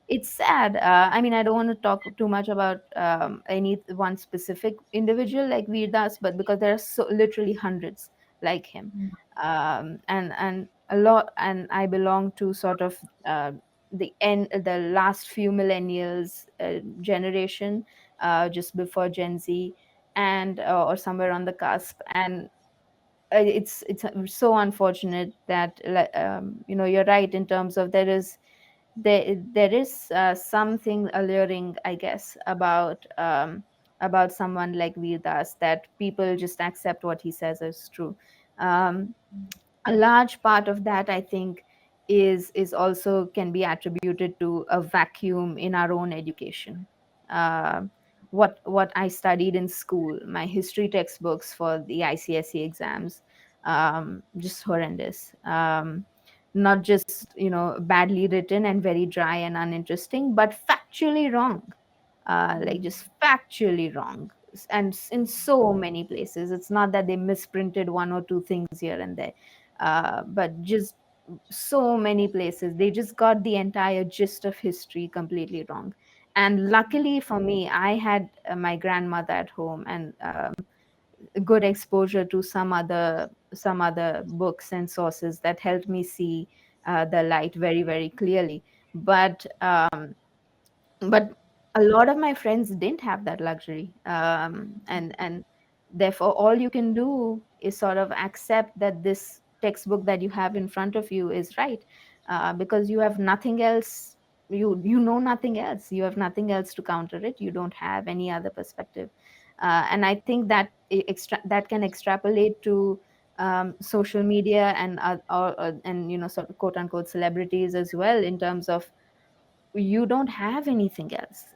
it's sad. I mean, I don't want to talk too much about any one specific individual like Veer Das, but because there are so literally hundreds like him. And a lot, and I belong to sort of the last few millennials generation, just before Gen Z, and or somewhere on the cusp. And it's so unfortunate that you're right in terms of there is something alluring, I guess, about someone like Vedas, that people just accept what he says as true. um, a large part of that, I think, is also can be attributed to a vacuum in our own education. uh, what I studied in school, my history textbooks for the ICSE exams, just horrendous. Not just badly written and very dry and uninteresting, but factually wrong. Like just factually wrong. In so many places, it's not that they misprinted one or two things here and there, but just so many places they just got the entire gist of history completely wrong. And luckily for me, I had my grandmother at home, and good exposure to some other books and sources that helped me see the light very, very clearly. But um, but a lot of my friends didn't have that luxury, and therefore all you can do is sort of accept that this textbook that you have in front of you is right, because you have nothing else. You know nothing else. You have nothing else to counter it. You don't have any other perspective. And I think that that can extrapolate to social media and sort of quote unquote celebrities as well, in terms of you don't have anything else.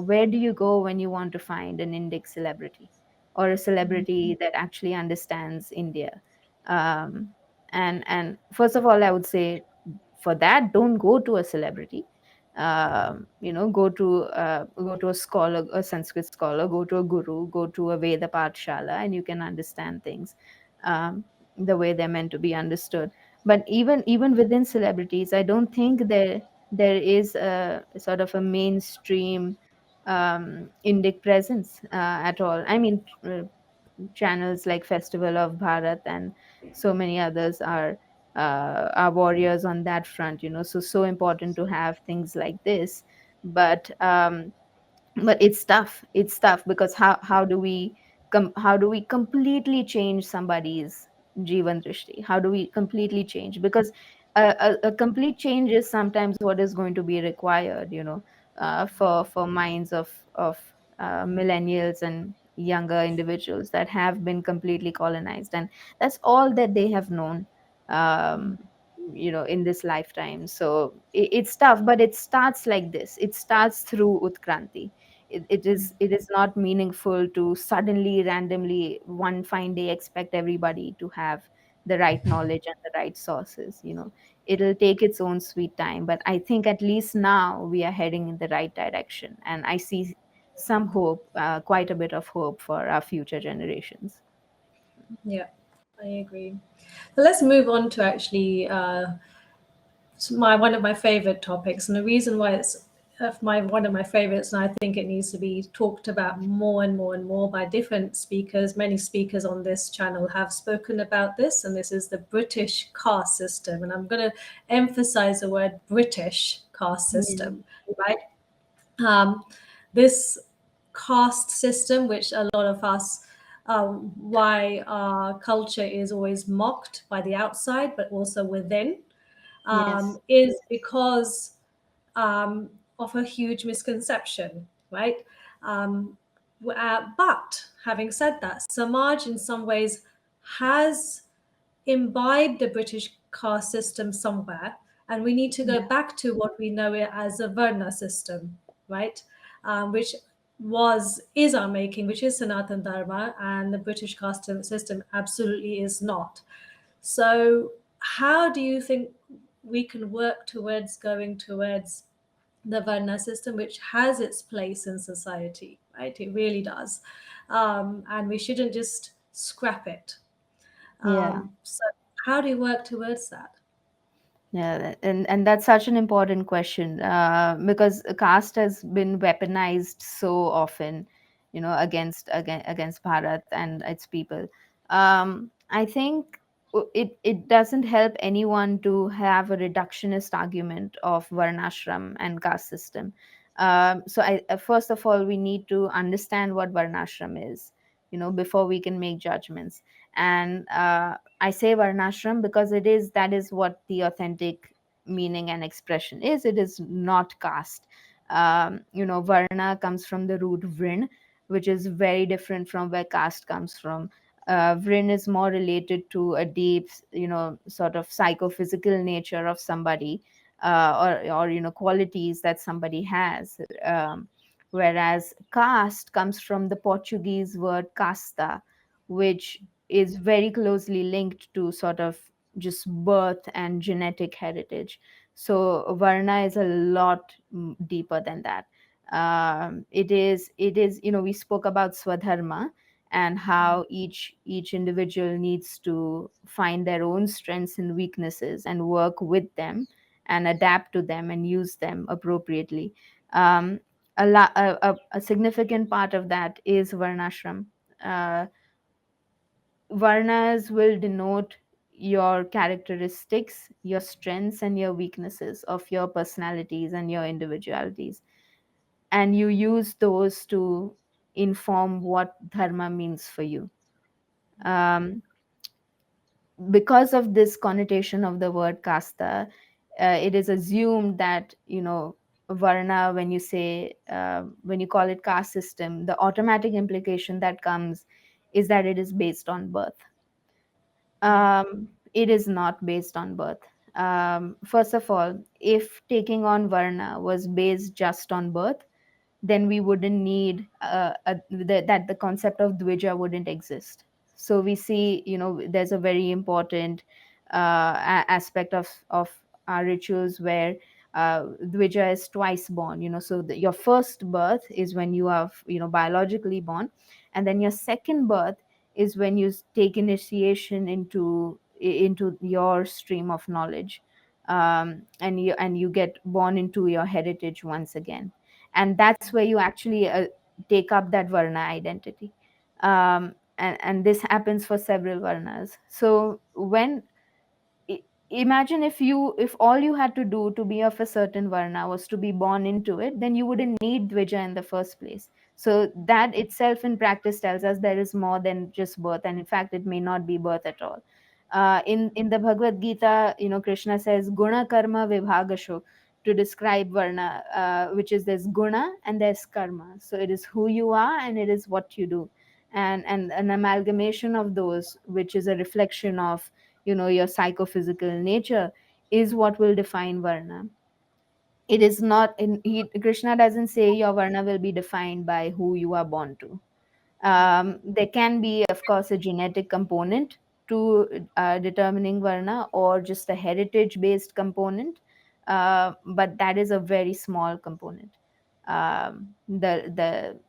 Where do you go when you want to find an Indic celebrity, or a celebrity that actually understands India? Um, and first of all, I would say, for that, don't go to a celebrity. Go to a scholar, a Sanskrit scholar, go to a guru, go to a Veda Pathshala, and you can understand things um, the way they're meant to be understood. But even within celebrities, I don't think there is a sort of a mainstream Indic presence at all. I mean, channels like Festival of Bharat and so many others are warriors on that front. So important to have things like this. But it's tough because how do we completely change somebody's jivan drishti? How do we completely change? Because a complete change is sometimes what is going to be required, for minds of millennials and younger individuals that have been completely colonized, and that's all that they have known, um, in this lifetime. So it's tough, but it starts like this. It starts through Utkranti. It is not meaningful to suddenly, randomly, one fine day, expect everybody to have the right knowledge and the right sources. It'll take its own sweet time, but I think at least now we are heading in the right direction, and I see some hope, quite a bit of hope for our future generations. Yeah, I agree. So let's move on to actually my one of my favorite topics, and the reason why it's my one of my favorites, and I think it needs to be talked about more and more and more by different speakers. Many speakers on this channel have spoken about this, and this is the British caste system. And I'm going to emphasize the word British caste Yeah. system, right? Um, this caste system, which a lot of us, why our culture is always mocked by the outside, but also within, Yes. is because of a huge misconception, right? Um, but having said that, Samaj in some ways has imbibed the British caste system somewhere, and we need to go Yeah. back to what we know it as a Varna system, right? Which is our making, which is Sanatana Dharma, and the British caste system absolutely is not. So, how do you think we can work towards going towards the Varna system, which has its place in society, right? It really does. And we shouldn't just scrap it. Yeah. So, how do you work towards that? Yeah, and that's such an important question, because caste has been weaponized so often, against Bharat and its people. I think it doesn't help anyone to have a reductionist argument of varnashram and caste system. So first of all, we need to understand what varnashram is, before we can make judgments. And I say varnashram because that is what the authentic meaning and expression is. It is not caste. Varna comes from the root vrin, which is very different from where caste comes from. Vrin is more related to a deep, sort of psychophysical nature of somebody, or qualities that somebody has. Whereas caste comes from the Portuguese word casta, which is very closely linked to sort of just birth and genetic heritage. So Varna is a lot deeper than that. It is, we spoke about Swadharma, and how each individual needs to find their own strengths and weaknesses and work with them and adapt to them and use them appropriately. Um, a significant part of that is varnashram. uh, Varnas will denote your characteristics, your strengths, and your weaknesses of your personalities and your individualities. And you use those to inform what dharma means for you. Um, because of this connotation of the word kasta, it is assumed that, varna, when you say, when you call it caste system, the automatic implication that comes is that it is based on birth. It is not based on birth. First of all, if taking on varna was based just on birth, then we wouldn't need that the concept of dvija wouldn't exist. So we see, there's a very important aspect of our rituals where dvija is twice born. So your first birth is when you are, biologically born, and then your second birth is when you take initiation into your stream of knowledge, and you get born into your heritage once again, and that's where you actually take up that varna identity. And this happens for several varnas. So i- imagine if all you had to do to be of a certain varna was to be born into it, then you wouldn't need dvija in the first place. So that itself in practice tells us there is more than just birth, and in fact it may not be birth at all. In the Bhagavad Gita, Krishna says guna karma vibhagasho to describe varna, which is there's guna and there's karma. So it is who you are and it is what you do, and an amalgamation of those, which is a reflection of, your psychophysical nature, is what will define varna. It is not Krishna doesn't say your varna will be defined by who you are born to. There can be, of course, a genetic component to determining varna, or just a heritage based component, but that is a very small component. The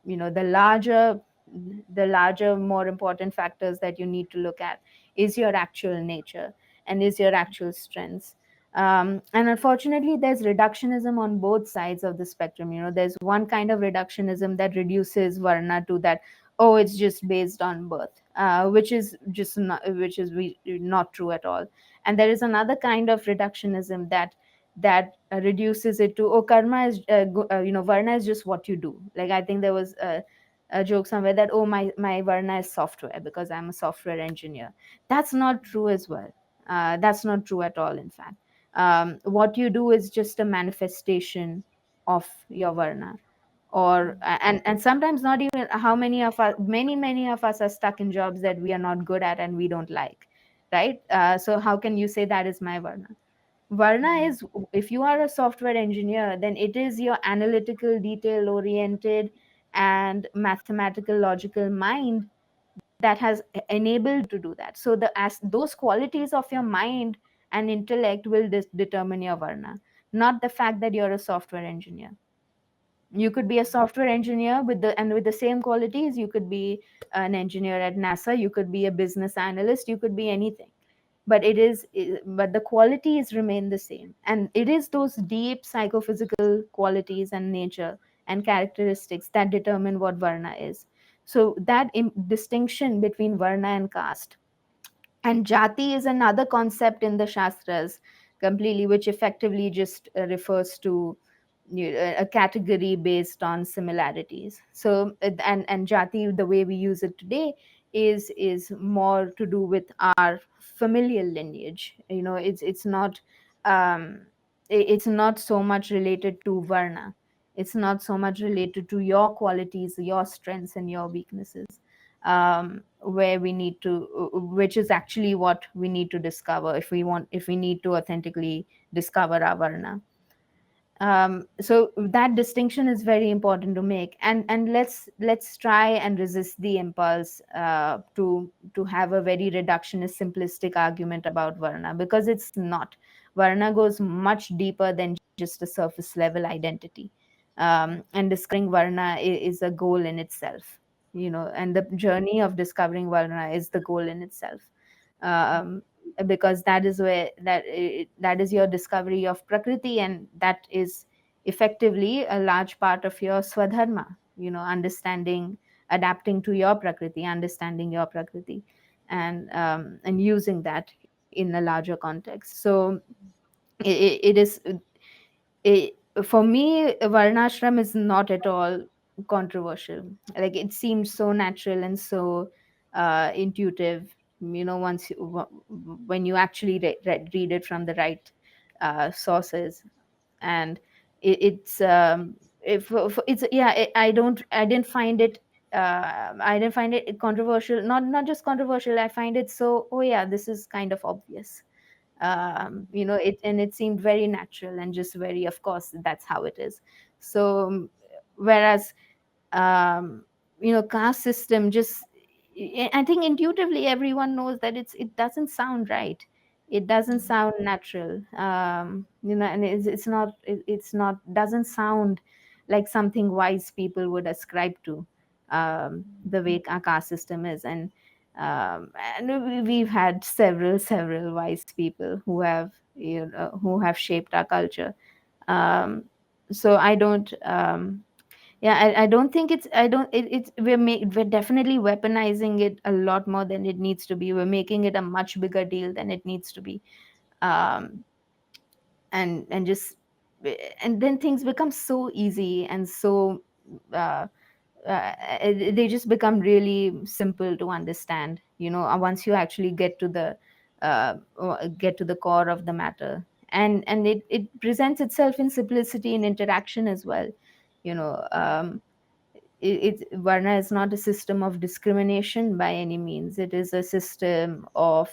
larger, more important factors that you need to look at is your actual nature and is your actual strengths. And unfortunately, there's reductionism on both sides of the spectrum. There's one kind of reductionism that reduces varna to that, oh, it's just based on birth, which is not true at all. And there is another kind of reductionism that reduces it to, oh, karma is varna is just what you do. Like, I think there was a joke somewhere that, oh, my varna is software because I'm a software engineer. That's not true as well. That's not true at all, in fact. What you do is just a manifestation of your varna. And sometimes not even, how many of us many of us are stuck in jobs that we are not good at and we don't like, right? So how can you say that is my varna? Varna is, if you are a software engineer, then it is your analytical, detail oriented, and mathematical, logical mind that has enabled to do that. So as those qualities of your mind and intellect will determine your varna, not the fact that you're a software engineer. You could be a software engineer with the same qualities. You could be an engineer at NASA, you could be a business analyst, you could be anything. But the qualities remain the same, and it is those deep psychophysical qualities and nature and characteristics that determine what varna is. So that distinction between varna and caste. And jati is another concept in the shastras completely, which effectively just refers to a category based on similarities. So and jati, the way we use it today, is more to do with our familial lineage. Um it's not so much related to varna. It's not so much related to your qualities, your strengths, and your weaknesses, where we need to which is actually what we need to discover if we need to authentically discover our varna. So that distinction is very important to make, and let's try and resist the impulse to have a very reductionist, simplistic argument about varna, because it's not. Varna goes much deeper than just a surface level identity, and discovering varna is a goal in itself. And the journey of discovering varna is the goal in itself. um, because that is where that is your discovery of prakriti, and that is effectively a large part of your Swadharma, understanding, adapting to your Prakriti, understanding your Prakriti, and using that in a larger context. So it is it, for me, Varnashram is not at all controversial. Like, it seems so natural and so intuitive, once when you actually read it from the right sources. And it's it's yeah, I didn't find it controversial. Not just controversial, I find it so, oh yeah, this is kind of obvious. It seemed very natural and just very, of course, that's how it is. So whereas, um, caste system, just, I think intuitively everyone knows that it doesn't sound right. It doesn't sound natural. And it's not doesn't sound like something wise people would ascribe to, the way our caste system is. And we've had several wise people who have shaped our culture. um, so I don't yeah, I don't think I don't it's we're definitely weaponizing it a lot more than it needs to be. We're making it a much bigger deal than it needs to be. um and just and then things become so easy and so uh, they just become really simple to understand, once you actually get to the core of the matter. And it presents itself in simplicity in interaction as well. you know um, Varna is not a system of discrimination by any means. It is a system of,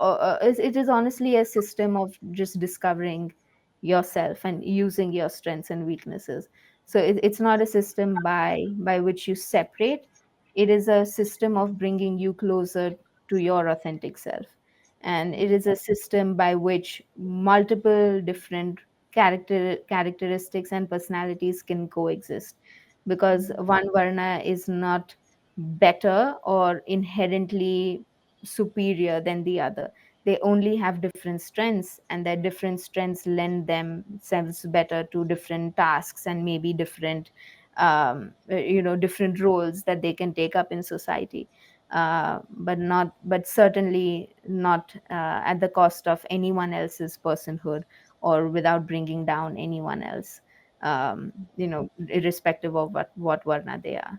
it is honestly a system of just discovering yourself and using your strengths and weaknesses. So it's not a system by which you separate. It is a system of bringing you closer to your authentic self. And it is a system by which multiple different characteristics and personalities can coexist, because one varna is not better or inherently superior than the other. They only have different strengths, and their different strengths lend themselves better to different tasks and maybe different roles that they can take up in society. But certainly not at the cost of anyone else's personhood, or without bringing down anyone else, irrespective of what varna they are.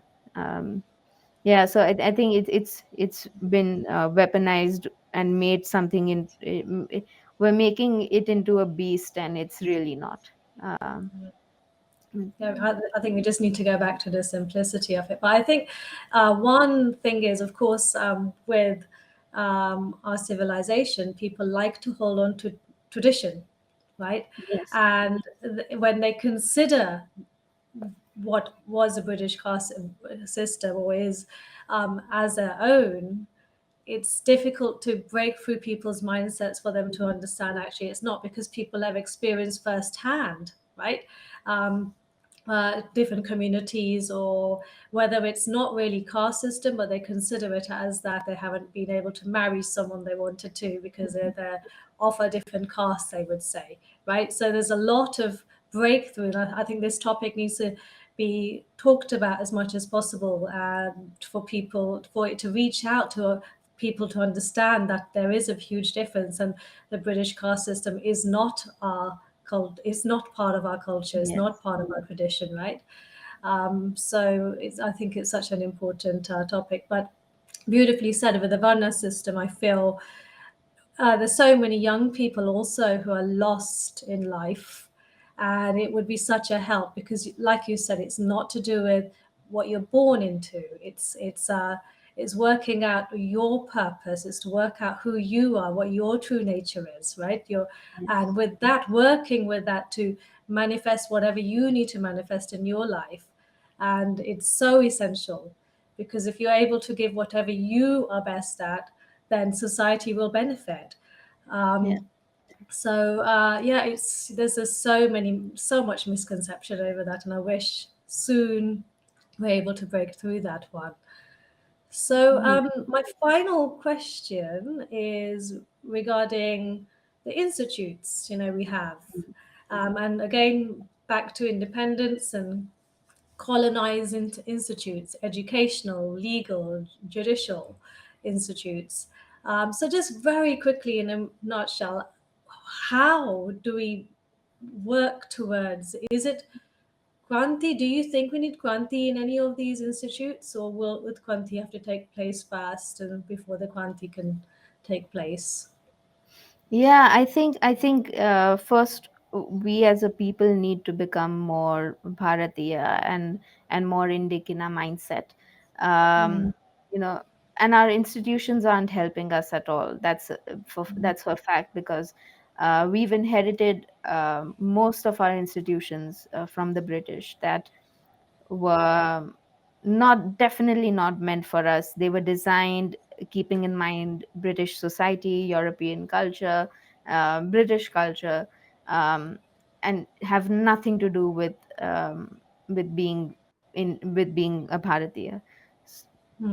Yeah, so I think it's been weaponized and made something we're making it into a beast, and it's really not. um, mm, Yeah, I think we just need to go back to the simplicity of it. But I think one thing is, of course, with our civilization, people like to hold on to tradition, right? yes. And when they consider what was a British caste system or is as their own, it's difficult to break through people's mindsets for them to understand actually it's not, because people have experienced firsthand, right? Um, Different communities, or whether it's not really caste system, but they consider it as that they haven't been able to marry someone they wanted to because they're of a different caste, they would say, right? So there's a lot of breakthrough, and I think this topic needs to be talked about as much as possible, for people, for it to reach out to people to understand that there is a huge difference, and the British caste system is not our is not part of our culture, it's not Yes. part of our tradition, right? So I think it's such an important topic. But beautifully said, with the Varna system, I feel there's so many young people also who are lost in life, and it would be such a help because, like you said, it's not to do with what you're born into. It's working out your purpose. It's to work out who you are, what your true nature is, right? Yes. And with that, working with that to manifest whatever you need to manifest in your life, and it's so essential, because if you're able to give whatever you are best at, then society will benefit. Yeah. Um, yeah, it's there's just so much misconception over that, and I wish soon we're able to break through that one. So Yeah. my final question is regarding the institutes. We have. And again, back to independence and colonized institutes, educational, legal, judicial institutes. So, just very quickly, in a nutshell, how do we work towards? Is it Kranti? Do you think we need Kranti in any of these institutes, or will with Kranti have to take place first and before the Kranti can take place? Yeah, I think first we as a people need to become more Bharatiya and more Indic in our mindset. Um, Mm, you know, and our institutions aren't helping us at all. mm, That's for a fact because we've inherited most of our institutions from the British that were not definitely not meant for us. They were designed keeping in mind British society, European culture, British culture, um, and have nothing to do with being a Bharatiya. S-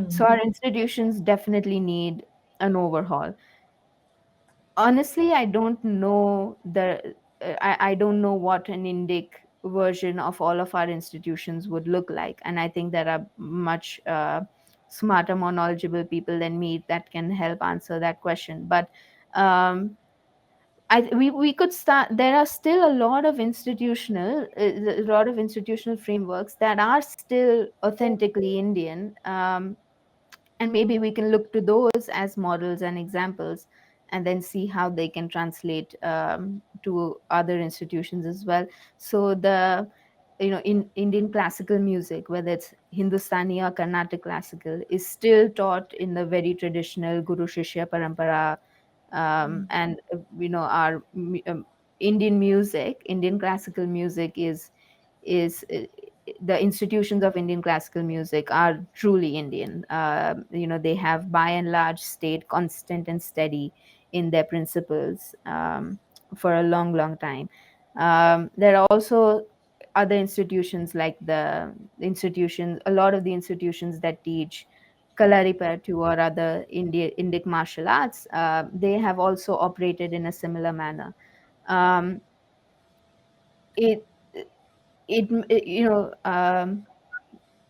So mm, our institutions definitely need an overhaul. Honestly, I don't know I don't know what an Indic version of all of our institutions would look like, and I think there are much smarter, more knowledgeable people than me that can help answer that question. But um, we could start. There are still a lot of institutional frameworks that are still authentically Indian. And maybe we can look to those as models and examples and then see how they can translate to other institutions as well. So the in Indian classical music, whether it's Hindustani or Carnatic classical, is still taught in the very traditional Guru Shishya parampara. And our Indian classical music is the institutions of Indian classical music are truly Indian. They have by and large stayed constant and steady in their principles for a long, long time. There are also other institutions like a lot of the institutions that teach Kalaripayattu or other Indic martial arts. They have also operated in a similar manner. Um, it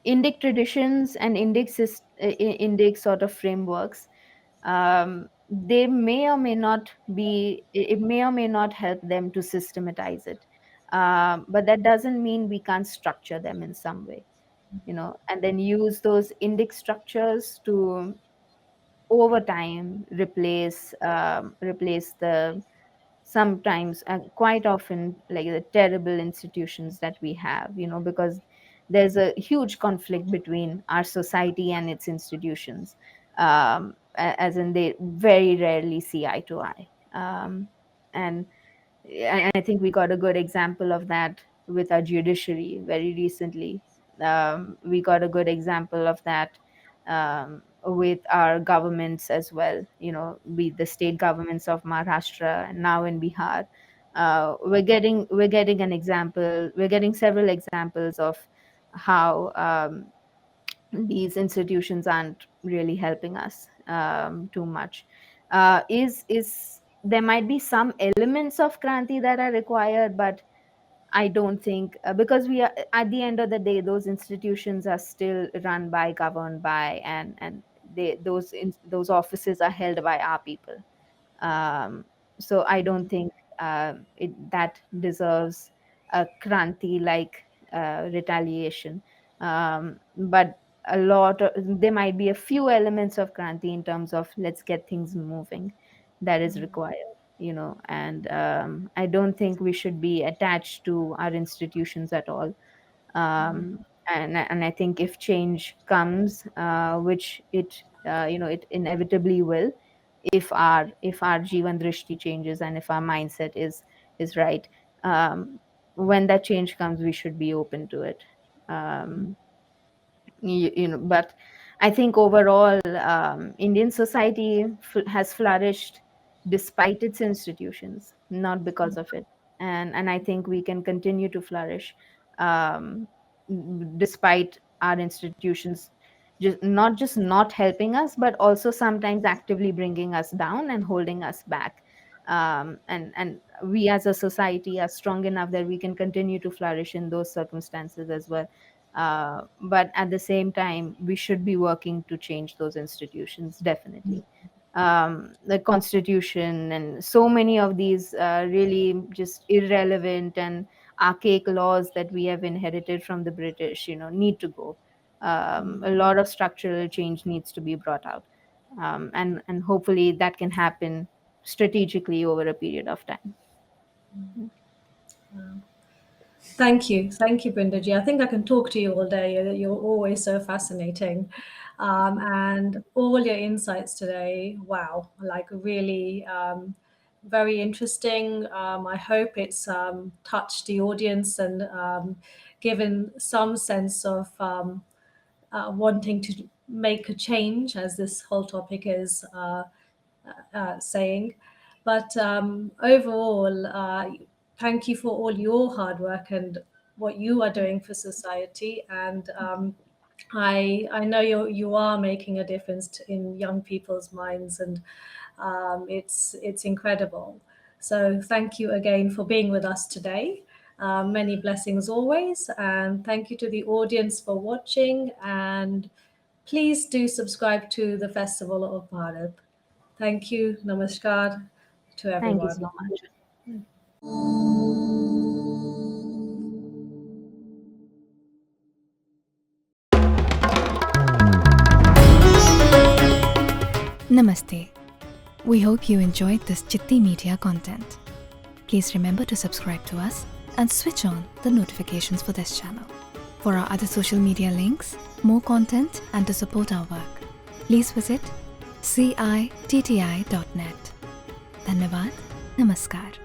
Indic traditions and Indic sort of frameworks, they may or may not it may or may not help them to systematize it. But that doesn't mean we can't structure them in some way, and then use those Indic structures to over time replace the sometimes and quite often like the terrible institutions that we have, because there's a huge conflict between our society and its institutions, as in they very rarely see eye to eye. And I think we got a good example of that with our judiciary very recently. We got a good example of that with our governments as well. The state governments of Maharashtra and now in Bihar. We're getting an example. We're getting several examples of how these institutions aren't really helping us too much. Is There might be some elements of Kranti that are required, but I don't think because we are at the end of the day, those institutions are still run by, governed by, and those offices are held by our people. Um, so I don't think that deserves a Kranti like retaliation. But there might be a few elements of Kranti in terms of let's get things moving that is required. And I don't think we should be attached to our institutions at all. And I think if change comes, which it inevitably will, if our Jivan Drishti changes and if our mindset is right, um, when that change comes, we should be open to it. Um, but I think overall, Indian society has flourished despite its institutions, not because of it. And I think we can continue to flourish um, despite our institutions just not helping us, but also sometimes actively bringing us down and holding us back. And we as a society are strong enough that we can continue to flourish in those circumstances as well. But at the same time, we should be working to change those institutions, definitely. The constitution and so many of these really just irrelevant and archaic laws that we have inherited from the British, need to go. A lot of structural change needs to be brought out, and hopefully that can happen strategically over a period of time. Thank you, Brindaji. I think I can talk to you all day. You're always so fascinating, and all your insights today. Wow, like really very interesting. I hope it's touched the audience and given some sense of wanting to make a change, as this whole topic is saying. But overall, thank you for all your hard work and what you are doing for society. And I know you are making a difference in young people's minds, and it's incredible. So thank you again for being with us today. Many blessings always, and thank you to the audience for watching. And please do subscribe to the Festival of Bharat. Thank you. Namaskar to Thank you everyone. so much. Namaste. We hope you enjoyed this Chitti Media content. Please remember to subscribe to us and switch on the notifications for this channel. For our other social media links, more content, and to support our work, please visit citti.net. Dhanyavad. Namaskar.